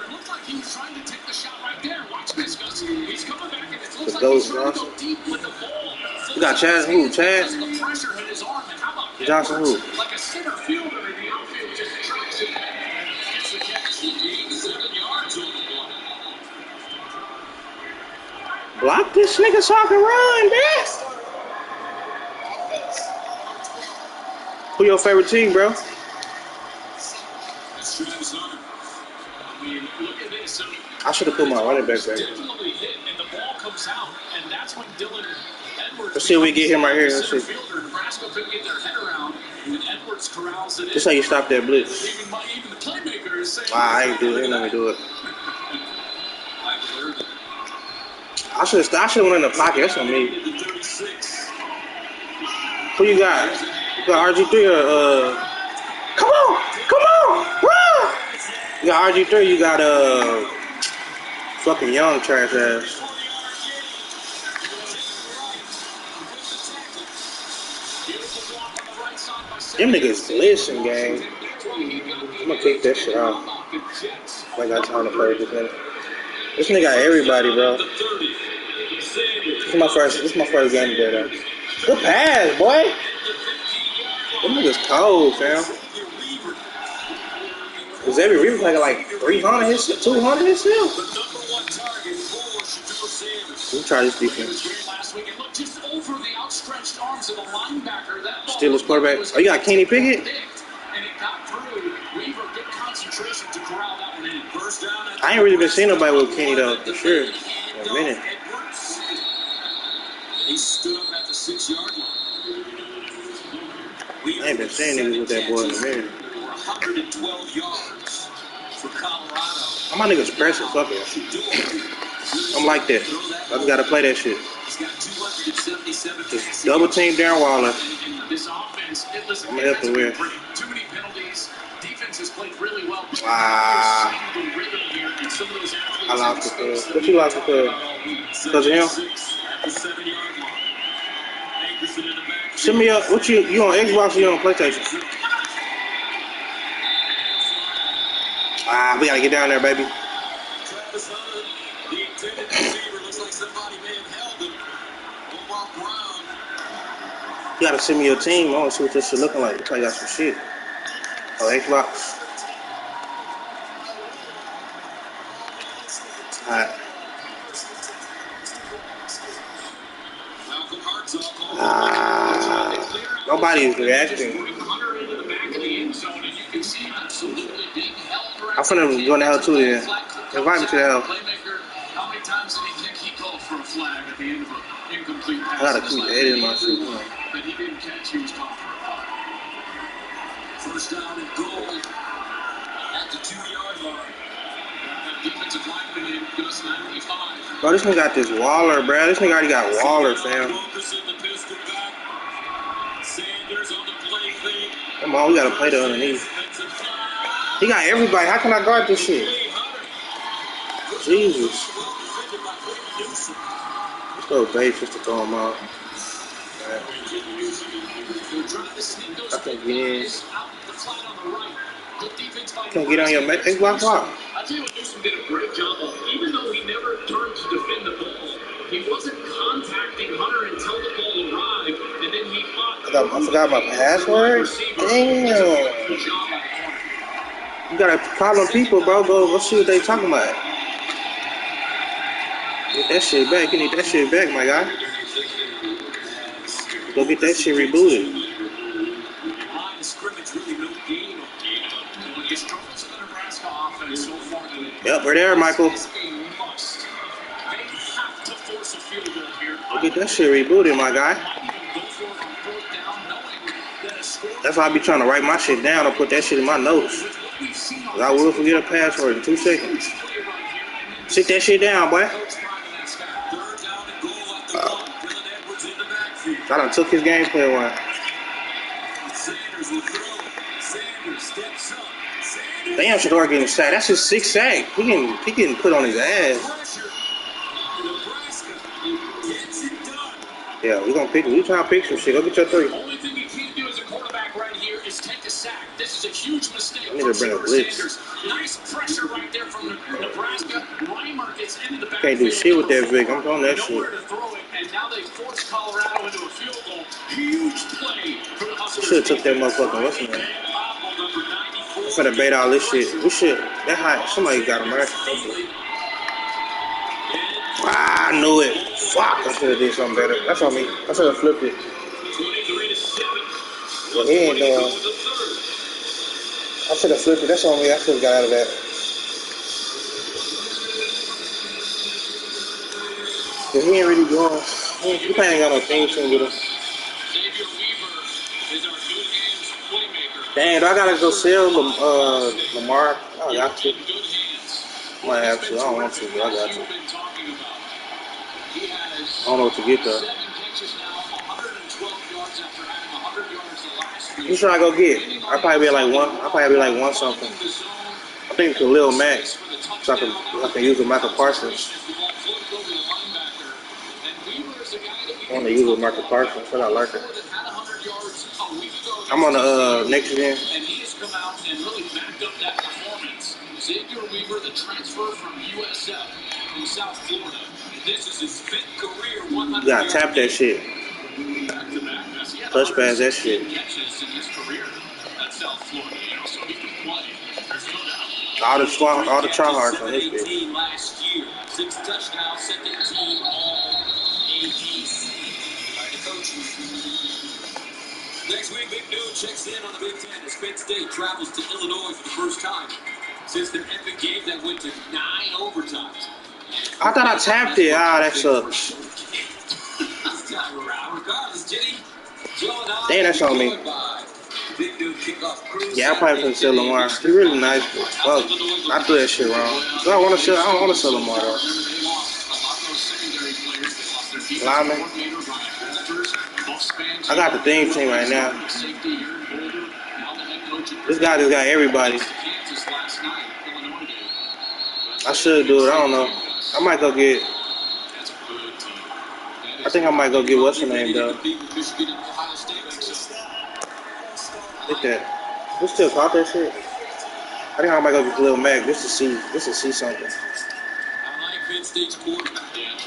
The Ghost Johnson. You got Chaz who? Chaz? Johnson who? Block this nigga so I can run, man. Who your favorite team, bro? I should have put my running back there. Let's see if we get him right here. Let's see. This how you stop that blitz. I ain't do it. Ain't let me do it. I should have went in the pocket. That's on me. Who you got? You got RG3 or Come on, run! You got RG3. You got fucking young trash ass. Them niggas listen, gang. I'm gonna kick that shit off. Like I time to play with this nigga. This nigga got everybody, bro. This is my first game today, though. Good pass, boy. Them niggas cold, fam. Xavier Reaver playing like 300 himself, 200 himself. Let me try this defense. Steelers quarterback. Oh, you got Kenny Pickett? I ain't really been seeing nobody with Kenny, though, for sure. In a minute. He stood up at the 6-yard line. I ain't been seeing niggas with that boy in a minute. 112 yards for Colorado. How my niggas pressing? Fuck it. I'm like that. I just gotta play that shit. Just double team Darren Waller. I'm gonna help him win. Wow. I lost the field. What you lost the field? Because of him? Send me up. What you on Xbox or you on PlayStation? We gotta get down there, baby. You gotta send me your team. I wanna see what this shit looking like. Looks like I got some shit. Oh, Xbox. Alright. Nobody's reacting. I'm finna go in the hell too then. Invite me to the hell. I gotta keep editing my shit. First down and goal at the 2-yard line. Defensive lineman in Gus 95. Bro, this nigga got this Waller, bro. This nigga already got Waller, fam. Come on, we gotta play the underneath. He got everybody. How can I guard this shit? Jesus. Let's go base just to throw him out. Right. I can't get in. Can't get on your Xbox Live. I tell you what, Newsom did a great job of, even though he never turned to defend the ball, he wasn't contacting Hunter until the ball arrived, and then he fought. I forgot my password? Damn. You got a problem, people, bro. Go see what they talking about. Get that shit back. You need that shit back, my guy. Go get that shit rebooted. Yep, we're there, Michael. Go get that shit rebooted, my guy. That's why I be trying to write my shit down or put that shit in my notes. I will forget a password in 2 seconds. Sit that shit down, boy. I done took his gameplay away. Damn, Shador getting sacked. That's his 6th sack. He getting put on his ass. Yeah, we trying to pick some shit. Go get your 3. Only thing you can't do as a quarterback right here is take a sack. This is a huge mistake. I need to bring a blitz. Nice pressure right there from Nebraska. Reimer gets into the back. Can't do shit with that Vic. I'm on that shit. Nowhere to throw it, and now they force Colorado into a field goal. Huge play for the Huskers. Should have took that motherfucking what's name. I'm finna bait all this shit. We should. That high. Somebody got him right. I knew it. Fuck, I should have did something better. That's on me. I should have flipped it. 23-7. Well, he ain't doing. I should have flipped it. That's on me. I should have got out of that. Cause he ain't really going. He probably ain't got no thing to with him. Xavier Weaver is our good hands playmaker. Dang, do I gotta go sell Lamar? I got to. In good hands. I might have to. I don't want to, but I got to. You've been talking about. He has I don't know what to get though. 7 catches now, 112 yards after having 100 yards the last week. Who's trying to go get? I'll probably be like one. I'll probably be like one something. I think Khalil Mack, so I can use the Michael Parsons. I want to use with Michael Parsons, but I like it. I'm on the next gen. And he has come out and really backed up that performance. Xavier Weaver, the transfer from USF from South Florida. This is his 5th career 100. You gotta tap that shit. Touch pass that shit. Catches in his career at South Florida, so he can play. There's no doubt. All the tryhards on this bitch. Last year, 6 touchdowns, second team all APC by the coaches. Next week, Big Noon checks in on the Big Ten as Penn State travels to Illinois for the first time since the epic game that went to 9 overtimes. I thought I tapped it. Ah, that sucks. Regardless, Jenny, Dang, that's on me. Yeah, I probably couldn't sell Lamar. He's really nice, but fuck, I threw that shit wrong. I don't want to sell Lamar though. Lyman. I got the theme team right now. This guy just got everybody. I should do it. I don't know. I might go get. I think I might go get what's her name though. Look at that. We still caught that shit. I think I might go get Khalil Mack just to see something.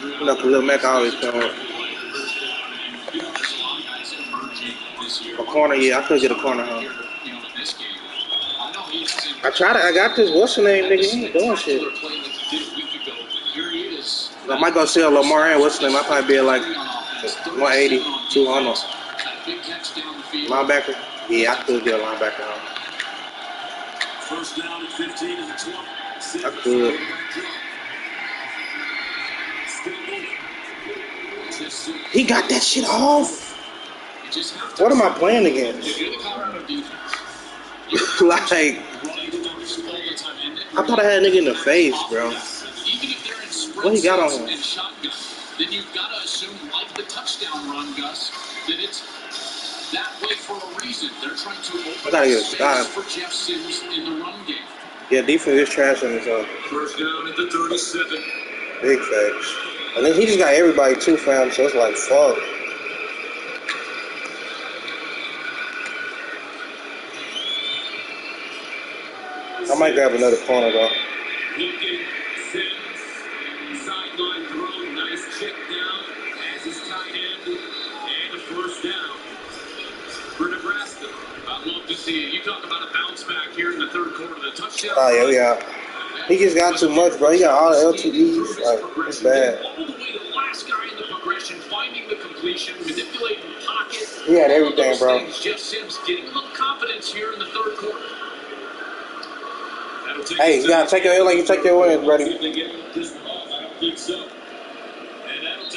You know, Khalil Mack always come up. A corner, yeah, I could get a corner, huh? I got this, what's the name, nigga? He ain't doing shit. I might go sell Lamar and what's the name? I probably be at like 180, 200. Linebacker? Yeah, I could get a linebacker, huh? First down at 15 to the 20. I could. He got that shit off. What am I playing against? Like, I thought I had a nigga in the face, bro. What he got on him? Then you've got to assume, like the touchdown run, Gus, that it's that way for a reason. They're trying to open space for Jeff Sims in the run game. Yeah, defense is trash on his own. First down at the 37. Big facts. And then he just got everybody too, fam, so it's like, fuck. I might grab another corner, though. Looking, Sims, sideline throw, nice check down as his tight end, and a first down for Nebraska. I'd love to see it. You talk about a bounce back here in the third quarter, the touchdown. Oh, yeah. He just got too much, bro. He got all the LTDs. Like, it's bad. All the way to the last guy in the progression, finding the completion, manipulating the pocket. He had everything, bro. Jeff Sims getting a little confidence here in the third quarter. Hey, you gotta take your L like you take your wins, buddy.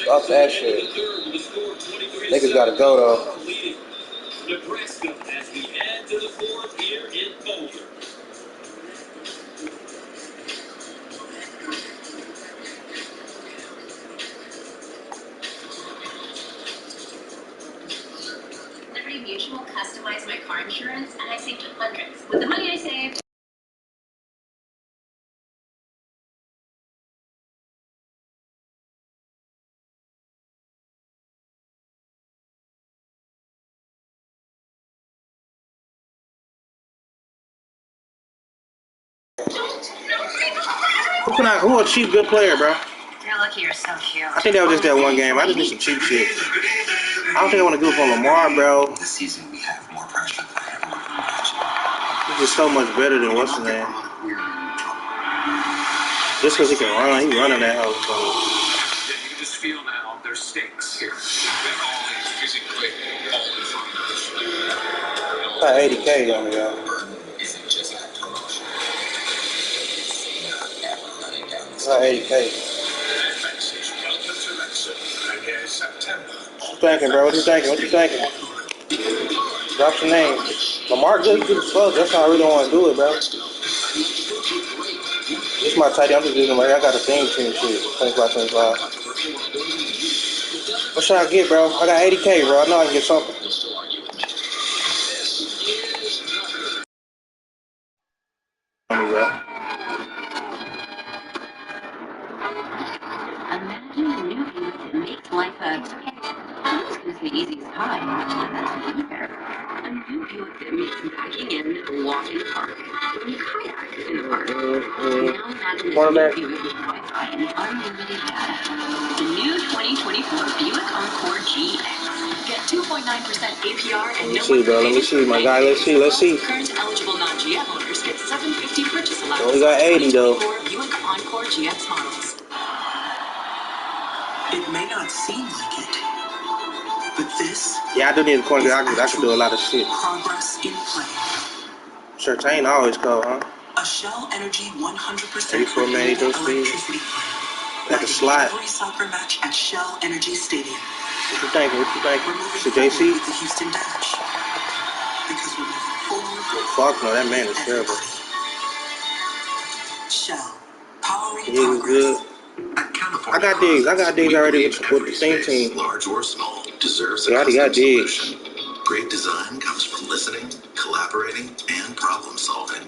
Off that shit. Niggas gotta go, though. Nebraska as we head to the fourth here in Boulder. Liberty Mutual customized my car insurance, and I saved hundreds. With the money I saved. Who a cheap good player, bro? You're lucky you're so cute. I think that was just that one game. I just did some cheap shit. I don't think I want to go for Lamar, bro. This season we have more pressure than ever. He's just so much better than what's his name. Just because he can run, he running that house. So. can just feel now there's stakes here. Physically, all in front. About 80K on me, y'all. Isn't just a promotion. About 80K. What you thinking, bro? What you thinking? What you thinking? Drop some names. Lamar just good as fuck. That's how I really don't want to do it, bro. This is my tight end. I'm just using my. I got a theme team shit. 25-25. What should I get, bro? I got 80K, bro. I know I can get something. Imagine a new Buick that makes life I'm just going to say easy as pie. That's way better. A new Buick that makes backing in a walk in the park. When you kayak in the park. Now imagine this new Buick with Wi-Fi and unlimited data. The new 2024 Buick Encore GX. Get 2.9% APR and no see, bro. Let me see, my guy. Let's see. Current eligible non-GM owners get $750 purchase allowance. Only got 80 though. Buick Encore GX models. It may not seem like it, but this. Yeah, I do need a corner. I can do a lot of shit. Progress in play. Church ain't always cold, huh? A Shell Energy 100% 84 man, renewable those electricity speeds. plan. Got the slide. Every soccer match at Shell Energy Stadium. What you thinking? We're moving Should forward JC? with the Houston Dash. Because we're moving forward. Fuck no, that man is terrible. Shell. Powering He was progress. good. I got digs already with the same team. Large or small, deserves I already got digs. Great design comes from listening, collaborating, and problem solving.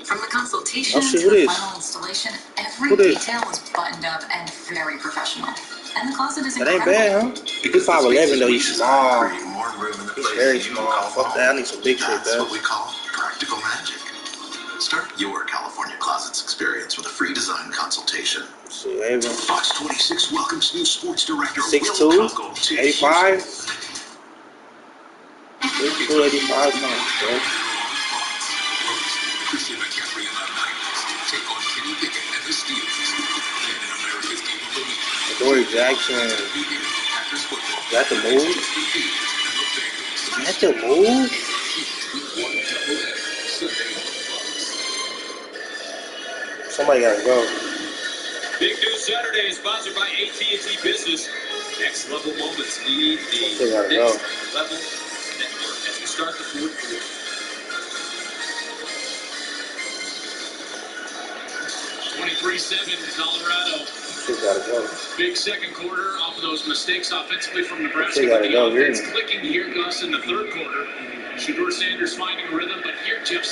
From the consultation Oh, shit, to who the this? final installation, every Who this? detail is buttoned up and very professional. And the closet is That ain't incredible. bad, huh? He's 5'11" though. He's small. More room in the He's place very you small. call Fuck that. I need some big shit, That's bro. what we call practical magic. Start your California Closets experience with a free design consultation. See, Ava. Fox 26 welcomes new sports director 6'2", 85. 6'2", 85 pounds, bro. Christian McCaffrey in the 90s take on Kenny Pickett and the Steelers. Then in America's Game of the Week. Dory Jackson. Got the move? Got the move? Somebody gotta go. Big News Saturday is sponsored by AT&T Business. Next level moments need the next level network as we start the fourth quarter. 23-7 Colorado. Gotta go. Big second quarter off of those mistakes offensively from Nebraska. Gotta But the go, offense really. clicking here, Gus, in the third quarter. Shedeur Sanders finding a rhythm, but here Jeff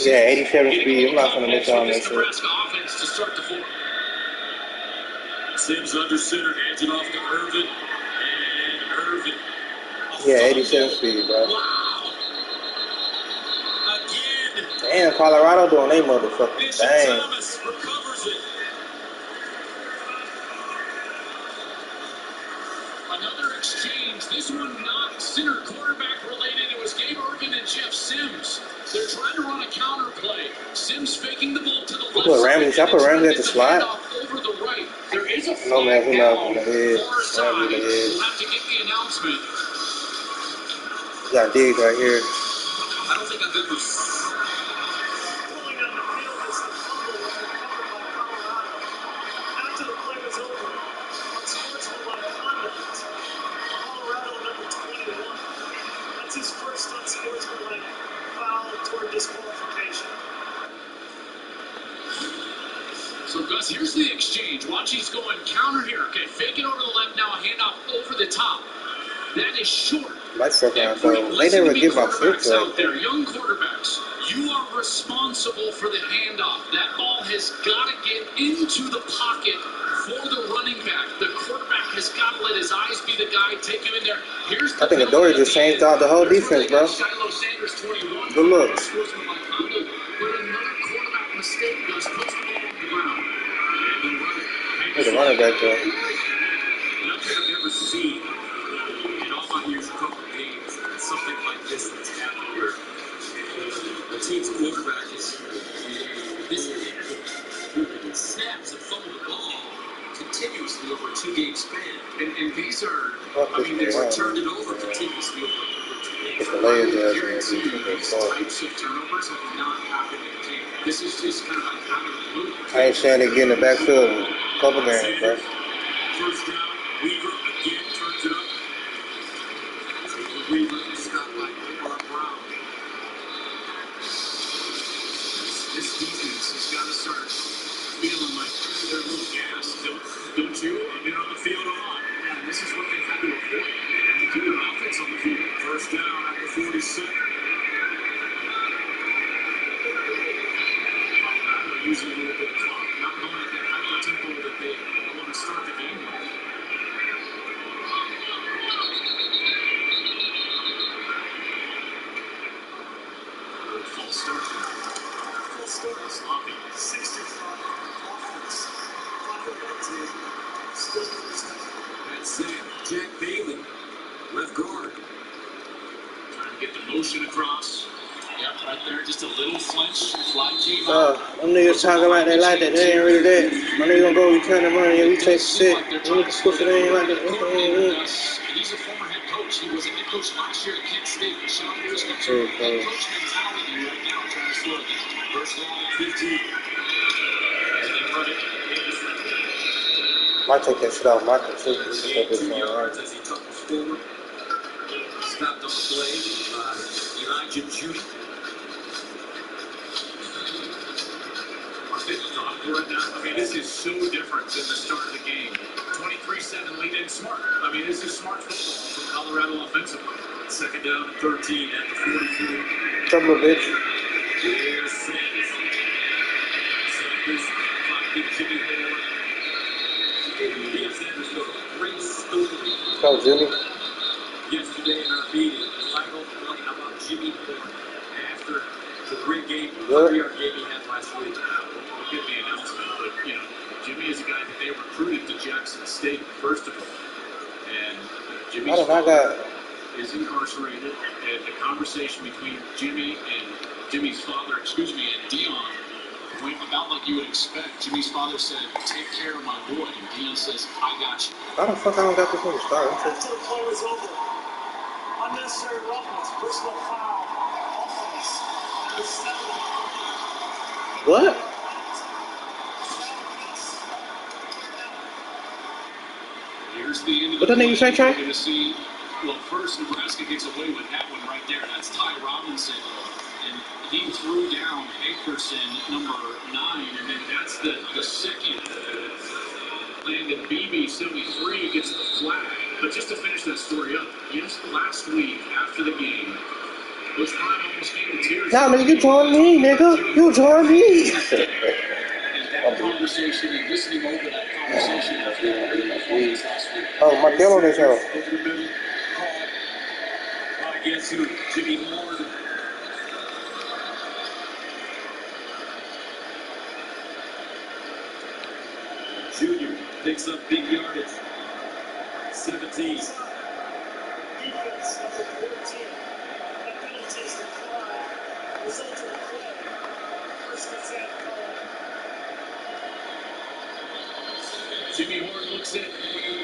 Yeah, 87 speed. I'm not gonna miss out on that shit. Nebraska offense to start the fourth. Sims under center, hands it off to Irvin. And Irvin. Yeah, 87 speed, bro. Wow. Again. Damn, Colorado doing they motherfucking Bishop thing. Thomas recovers it. Another exchange. This one not center quarterback related. It was Gabe Ervin and Jeff Sims. They're trying to run a counter play. Sims faking the ball to the left. I put Ramsey at the slot. Over the right. There is a No, man, who knows in the head. far side. Ramsey in the head. We'll have to get the announcement. You got digs right here. I don't think I've ever Pulling on the field as the fumble was recovered by Colorado. After the play was over, unsportsmanlike conduct. Colorado number 21. That's his first unsportsmanlike foul toward disqualification. So, Gus, here's the exchange. Watch, he's going counter here. Okay, fake it over the left now, a handoff over the top. That is short. My second round, though. They never give up flips out there, young quarterbacks. You are responsible for the handoff. That ball has got to get into the pocket for the running back. The quarterback has got to let his eyes be the guy, take him in there. Here's the I think Adore just changed out the whole defense, bro. Shiloh Sanders, 21. Good looks. But another quarterback mistake does puts the ball on the ground. And then run it. There's a running back there. And I think I've never seen in all my years of coaching games something like this that's happened where the team's quarterback is this snaps and fumble the ball. continuously over a 2-game span. And these are, I mean, they were turned it over continuously over 2 games. I guarantee you these types of turnovers have not happened in the game. This is just kind of like out of the blue. I ain't saying they get in the backfield in a couple games, bro. First down, Weaver again turns it up. Weaver, Scott by Omar Brown. This defense has got to start feeling like they're a little gassed, don't you? I mean, on the field a lot. And this is what they had to avoid. They had to keep an offense on the field. First down at the 47. Colorado using a little bit of clock, not going at that hyper tempo that they want to start the game with. False start. False start is sloppy. 65 offense. Still that's it. Jack Bailey, left guard. Trying to get the motion across. Yep, right there. Just a little flinch. Fly came out. Them niggas talking about they like that. They ain't really that. My nigga gonna go return the money and we take shit. We niggas switch it ain't like that. He's a former head coach. He was a head coach last year at Kent State. Sean Pierce comes to head coach mentality right now, trying to slow it down. First down at 15. And they run it. Might take that shit off my computer. This is what this 2 one yards right. as he tumbles forward. Stopped on the play by Elijah Judy. Our fifth thought right now. I mean, this is so different than the start of the game. 23-7 lead in smart. I mean, this is smart football from Colorado offensively. Second down and 13 at the 44. Trouble, bitch. Here's Sanders. Sanders finds Jimmy Horn. Sanders with a great story. Go, Jimmy. Yesterday in our meeting, Lionel point about Jimmy Horn after the great game, 3-yard game he had last week. We'll get the announcement, but, you know, Jimmy is a guy that they recruited to Jackson State, first of all. And Jimmy's father is incarcerated, and the conversation between Jimmy's father, and Dion went about like you would expect. Jimmy's father said, "Take care of my boy." And Dion says, "I got you." Why the fuck I don't got this one to start? After the play was over, unnecessary roughness, personal foul, offense, number 7. What? Here's the end of What that nigga say, Trey? We're going to see, well, first Nebraska gets away with that one right there. That's Ty Robinson. And he threw down Hankerson, number 9, and then that's the second. Landon Beebe, 73, gets the flag. But just to finish that story up, yes, last week after the game, Coach Prime almost came to tears. Nah, nigga, you joined me, nigga. You joined me. And that conversation and listening over that conversation last week. Oh, my deal on this show. Guess who? Jimmy Horn. Junior picks up big yardage. 17. Defense number 14. That penalties the flag. Result of the play. First and 10. Jimmy Horn looks at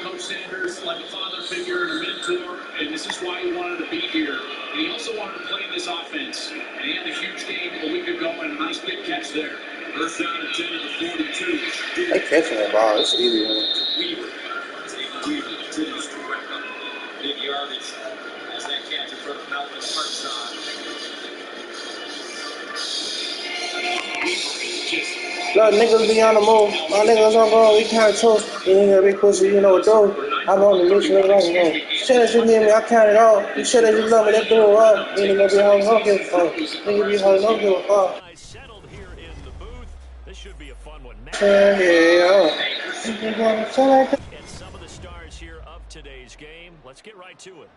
Coach Sanders like a father figure and a mentor, and this is why he wanted to be here. And he also wanted to play in this offense. And he had a huge game a week ago and a nice big catch there. First down at 10 at the 42. They catching that ball. It's easy. Weaver. Weaver continues to rack up big yardage as that catch in front of Malcolm Hartsock. Look, niggas be on the move. My niggas don't go. We can't toast. You nigga be pussy. You know what though? I'm on the mission right now. Shit that you need me. I count it all. You shit that you love me. That do it all. Nigga be home. Don't give a fuck. Nigga be home. Don't give a fuck. Settled here in the booth. This should be a fun one. Yeah. And some of the stars here of today's game. Let's get right to it.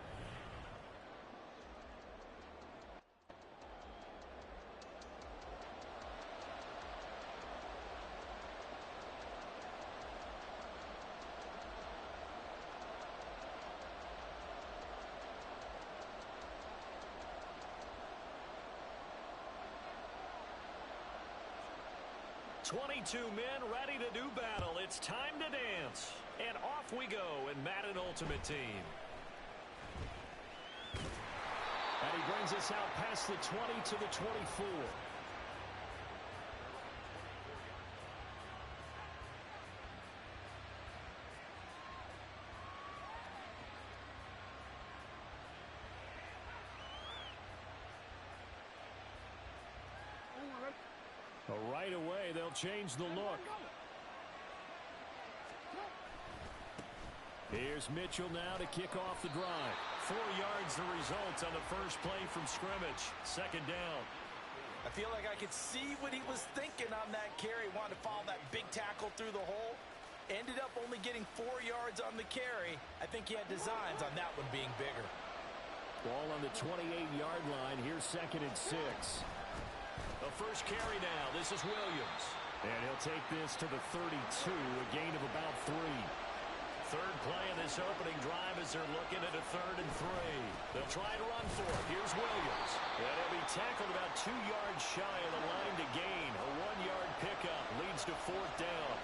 22 men ready to do battle. It's time to dance. And off we go in Madden Ultimate Team. And he brings us out past the 20 to the 24. Right away, they'll change the look. Here's Mitchell now to kick off the drive. 4 yards the result on the first play from scrimmage. Second down. I feel like I could see what he was thinking on that carry. Wanted to follow that big tackle through the hole. Ended up only getting 4 yards on the carry. I think he had designs on that one being bigger. Ball on the 28-yard line. Here's 2nd and 6. The first carry now. This is Williams. And he'll take this to the 32, a gain of about 3. Third play of this opening drive as they're looking at a 3rd and 3. They'll try to run for it. Here's Williams. And he'll be tackled about 2 yards shy of the line to gain. A 1-yard pickup leads to 4th down.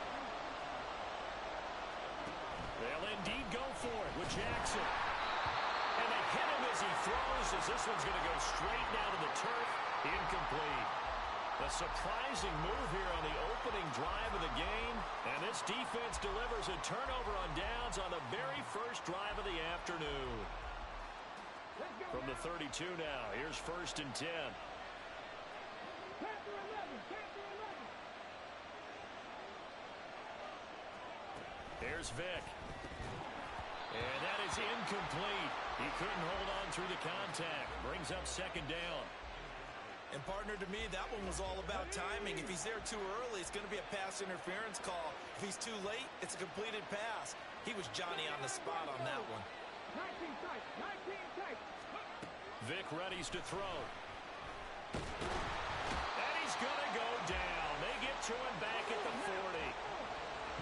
They'll indeed go for it with Jackson. And they hit him as he throws, as this one's going to go straight down to the turf. Incomplete. A surprising move here on the opening drive of the game. And this defense delivers a turnover on downs on the very first drive of the afternoon. From the 32 now, here's 1st and 10. Here's Vick. And that is incomplete. He couldn't hold on through the contact. Brings up 2nd down. And, partner, to me, that one was all about timing. If he's there too early, it's going to be a pass interference call. If he's too late, it's a completed pass. He was Johnny on the spot on that one. Vick readies to throw. And he's going to go down. They get to him back at the 40.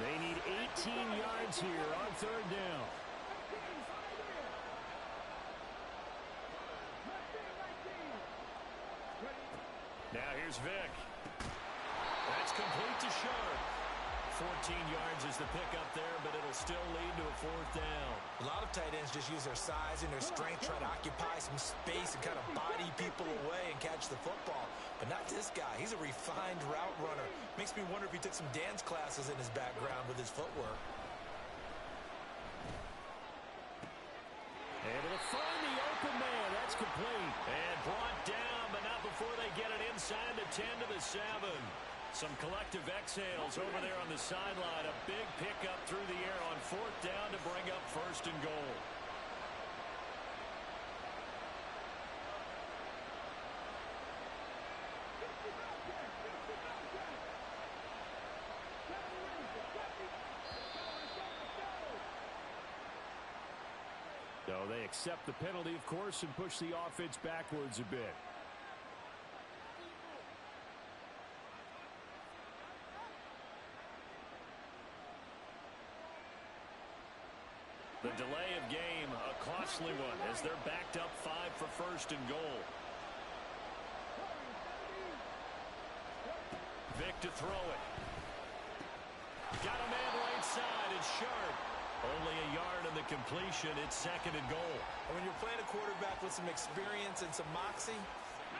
They need 18 yards here on 3rd down. Now here's Vick. That's complete to Sharp. 14 yards is the pickup there, but it'll still lead to a 4th down. A lot of tight ends just use their size and their strength, try to occupy some space and kind of body people away and catch the football. But not this guy. He's a refined route runner. Makes me wonder if he took some dance classes in his background with his footwork. Able to find the open man. That's complete. And brought down, but not before they get it inside the 10 to the 7. Some collective exhales over there on the sideline. A big pickup through the air on 4th down to bring up 1st and goal. So they accept the penalty, of course, and push the offense backwards a bit. The delay of game, a costly one, as they're backed up 5 for 1st and goal. Vick to throw it. Got a man right side. It's Sharp. Only a yard in the completion. It's 2nd and goal. And when you're playing a quarterback with some experience and some moxie,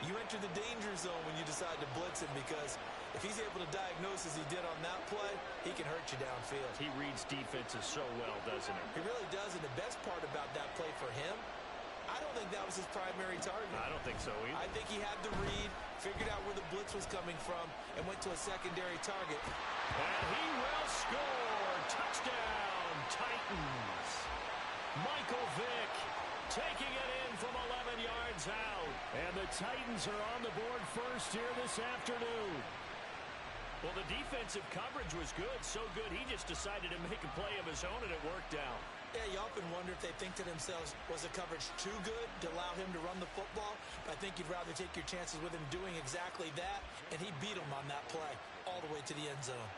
you enter the danger zone when you decide to blitz him, because if he's able to diagnose as he did on that play, he can hurt you downfield. He reads defenses so well, doesn't he? He really does, and the best part about that play for him, I don't think that was his primary target. I don't think so either. I think he had the read, figured out where the blitz was coming from, and went to a secondary target. And he will score. Touchdown, Titans. Michael Vick taking it in from 11 yards out. And the Titans are on the board first here this afternoon. Well, the defensive coverage was good, so good he just decided to make a play of his own, and it worked out. Yeah, you often wonder if they think to themselves, was the coverage too good to allow him to run the football? I think you'd rather take your chances with him doing exactly that, and he beat him on that play all the way to the end zone.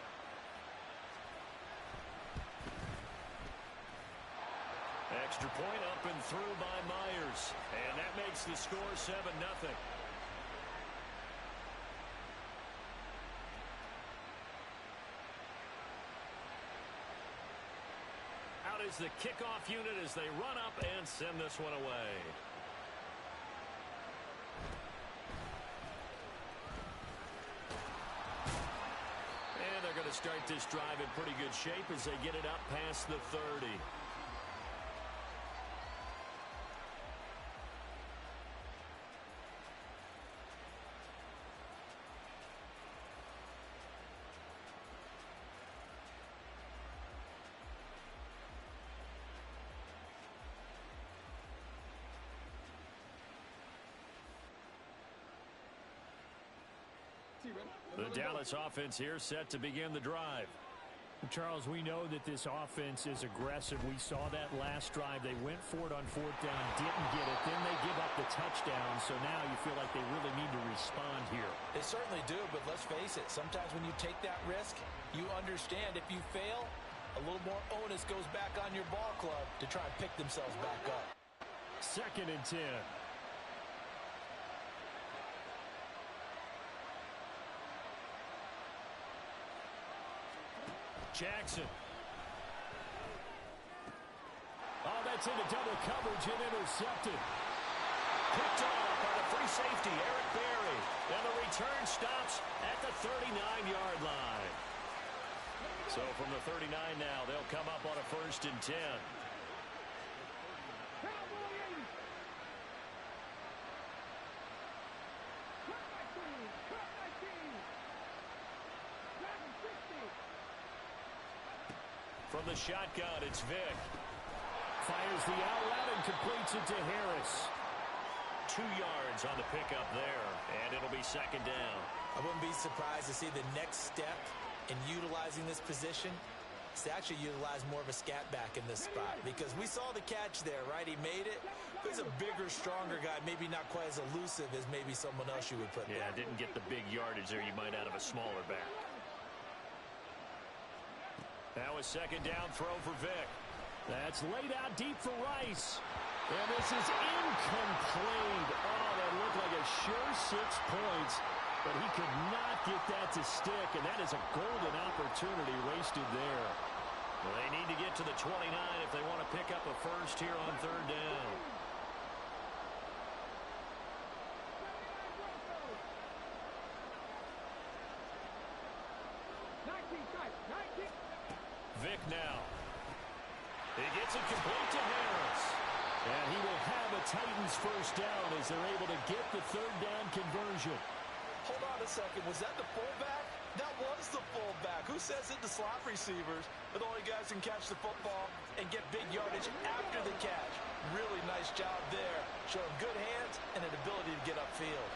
Extra point up and through by Myers, and that makes the score 7-0. is the kickoff unit as they run up and send this one away. And they're going to start this drive in pretty good shape as they get it up past the 30. The Dallas offense here set to begin the drive. Charles, we know that this offense is aggressive. We saw that last drive. They went for it on 4th down, didn't get it. Then they give up the touchdown. So now you feel like they really need to respond here. They certainly do, but let's face it. Sometimes when you take that risk, you understand if you fail, a little more onus goes back on your ball club to try and pick themselves back up. 2nd and 10. Jackson. Oh, that's into double coverage and intercepted. Picked off by the free safety, Eric Berry. And the return stops at the 39-yard line. So from the 39 now, they'll come up on a 1st and 10. From the shotgun, it's Vick. Fires the out route and completes it to Harris. 2 yards on the pickup there, and it'll be 2nd down. I wouldn't be surprised to see the next step in utilizing this position is to actually utilize more of a scat back in this spot, because we saw the catch there, right? He made it. He's a bigger, stronger guy, maybe not quite as elusive as maybe someone else you would put there. Yeah, didn't get the big yardage there you might out of a smaller back. Now a 2nd down throw for Vick. That's laid out deep for Rice. And this is incomplete. Oh, that looked like a sure 6 points, but he could not get that to stick, and that is a golden opportunity wasted there. Well, they need to get to the 29 if they want to pick up a first here on 3rd down. Vick now. He gets it complete to Harris. And he will have a Titans first down as they're able to get the 3rd down conversion. Hold on a second. Was that the fullback? That was the fullback. Who says it? The slot receivers are the only guys who can catch the football and get big yardage after the catch. Really nice job there. Showing good hands and an ability to get upfield.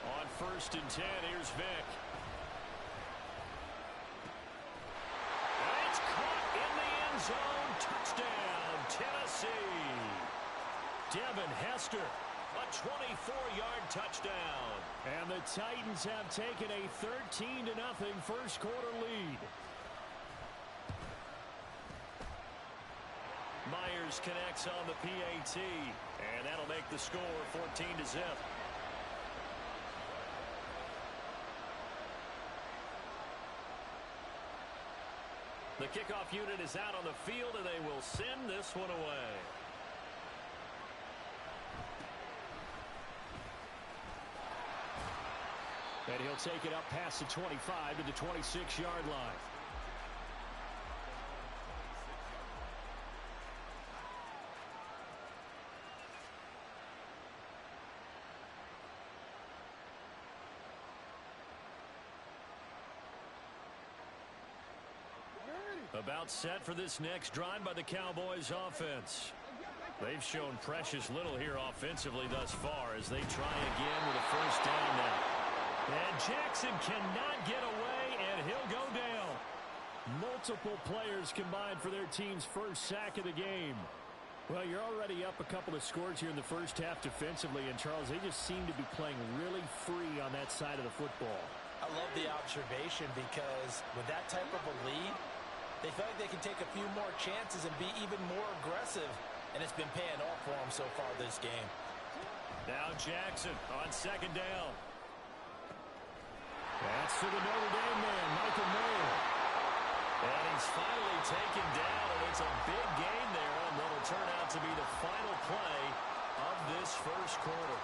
On 1st and 10, here's Vick. It's caught in the end zone. Touchdown, Tennessee. Devin Hester, a 24-yard touchdown. And the Titans have taken a 13-0 first quarter lead. Myers connects on the PAT, and that'll make the score 14-0. The kickoff unit is out on the field, and they will send this one away. And he'll take it up past the 25 to the 26-yard line. About set for this next drive by the Cowboys offense. They've shown precious little here offensively thus far as they try again with a first down now. And Jackson cannot get away, and he'll go down. Multiple players combined for their team's first sack of the game. Well, you're already up a couple of scores here in the first half defensively, and Charles, they just seem to be playing really free on that side of the football. I love the observation because with that type of a lead, they feel like they can take a few more chances and be even more aggressive, and it's been paying off for them so far this game. Now Jackson on 2nd down. That's to the Notre Dame man, Michael Mayer. And he's finally taken down, and it's a big gain there, and that'll turn out to be the final play of this first quarter.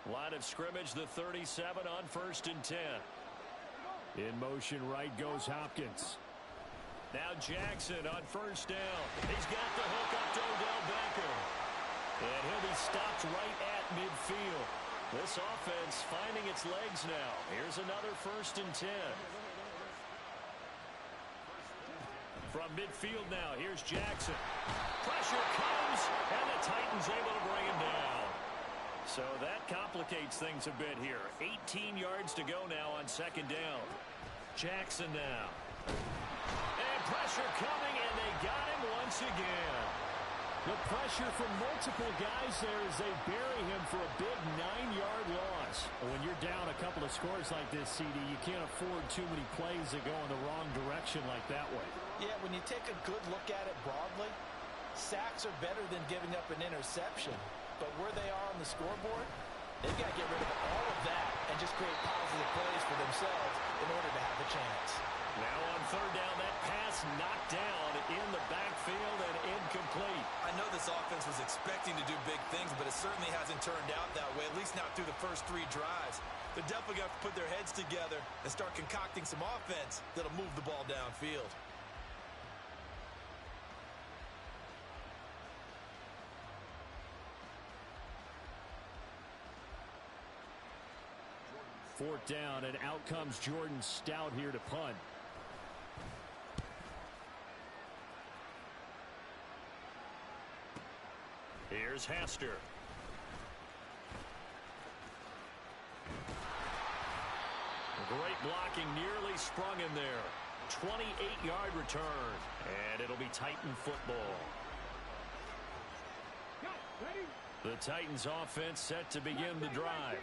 Line of scrimmage, the 37 on 1st and 10. In motion right goes Hopkins. Now Jackson on 1st down. He's got the hook up to Odell Beckham. And he'll be stopped right at midfield. This offense finding its legs now. Here's another 1st and 10. From midfield now, here's Jackson. Pressure comes, and the Titans able to bring him down. So that complicates things a bit here. 18 yards to go now on 2nd down. Jackson now. And pressure coming, and they got him once again. The pressure from multiple guys there as they bury him for a big 9-yard loss. When you're down a couple of scores like this, CD, you can't afford too many plays that go in the wrong direction like that way. Yeah, when you take a good look at it broadly, sacks are better than giving up an interception. But where they are on the scoreboard, they've got to get rid of all of that and just create positive plays for themselves in order to have a chance. Now on 3rd down, that pass knocked down in the backfield and incomplete. I know this offense was expecting to do big things, but it certainly hasn't turned out that way, at least not through the first 3 drives. They're definitely going to have to put their heads together and start concocting some offense that'll move the ball downfield. Fourth down, and out comes Jordan Stout here to punt. Here's Hester. Great blocking, nearly sprung him there. 28-yard return, and it'll be Titan football. The Titans offense set to begin the drive.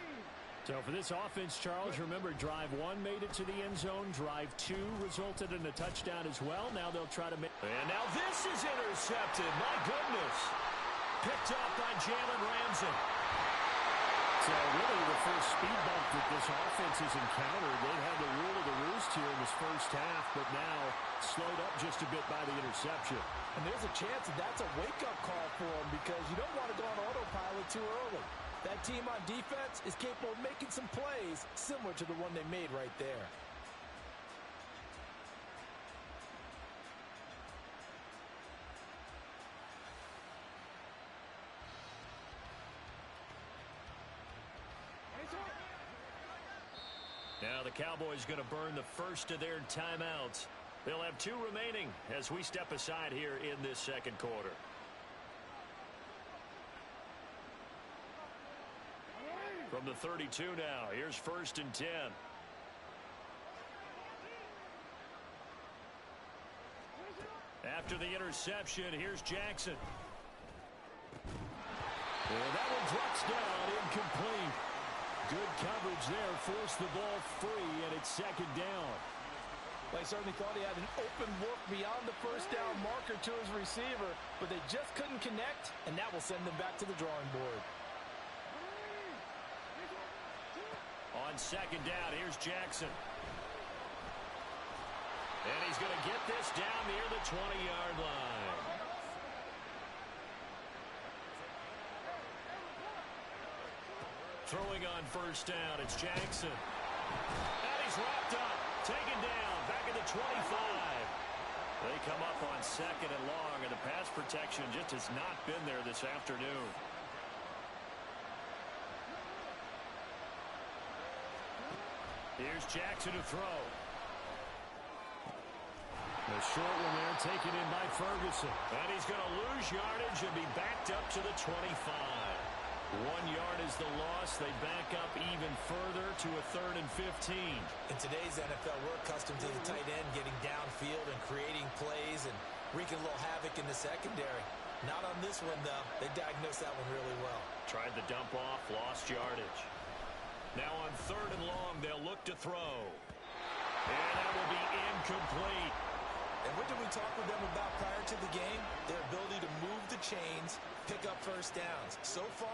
So for this offense, Charles, remember drive 1 made it to the end zone. Drive 2 resulted in a touchdown as well. Now they'll try to make... And now this is intercepted. My goodness. Picked up by Jalen Ramsey. So really the first speed bump that this offense has encountered. They've had the rule of the roost here in this first half, but now slowed up just a bit by the interception. And there's a chance that that's a wake-up call for them because you don't want to go on autopilot too early. That team on defense is capable of making some plays similar to the one they made right there. Now the Cowboys going to burn the first of their timeouts. They'll have 2 remaining as we step aside here in this second quarter. From the 32 now, here's 1st and 10. After the interception, here's Jackson. And that one drops down, incomplete. Good coverage there, forced the ball free, and it's 2nd down. They certainly thought he had an open look beyond the 1st down marker to his receiver, but they just couldn't connect, and that will send them back to the drawing board. On 2nd down, here's Jackson. And he's going to get this down near the 20-yard line. Throwing on 1st down, it's Jackson. And he's wrapped up, taken down, back at the 25. They come up on 2nd and long, and the pass protection just has not been there this afternoon. Here's Jackson to throw. The short one there taken in by Ferguson. And he's going to lose yardage and be backed up to the 25. 1 yard is the loss. They back up even further to a 3rd and 15. In today's NFL, we're accustomed to the tight end getting downfield and creating plays and wreaking a little havoc in the secondary. Not on this one, though. They diagnosed that one really well. Tried the dump off, lost yardage. Now on 3rd and long, they'll look to throw. And that will be incomplete. And with something we talked with them about prior to the game, their ability to move the chains, pick up first downs. So far,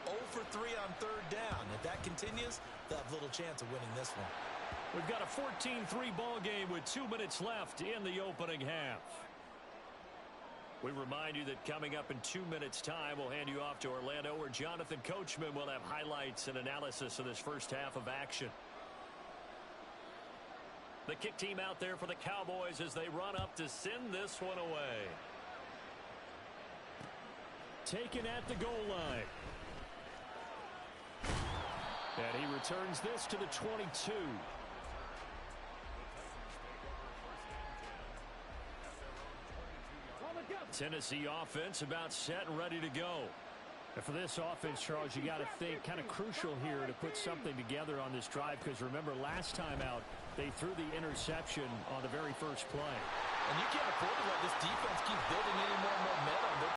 0 for 3 on third down. If that continues, they'll have little chance of winning this one. We've got a 14-3 ball game with 2 minutes left in the opening half. We remind you that coming up in 2 minutes' time, we'll hand you off to Orlando, where Jonathan Coachman will have highlights and analysis of this first half of action. The kick team out there for the Cowboys as they run up to send this one away. Taken at the goal line. And he returns this to the 22. Tennessee offense about set and ready to go. And for this offense, Charles, you got to think kind of crucial here to put something together on this drive, because remember last time out they threw the interception on the very first play. And you can't afford to let this defense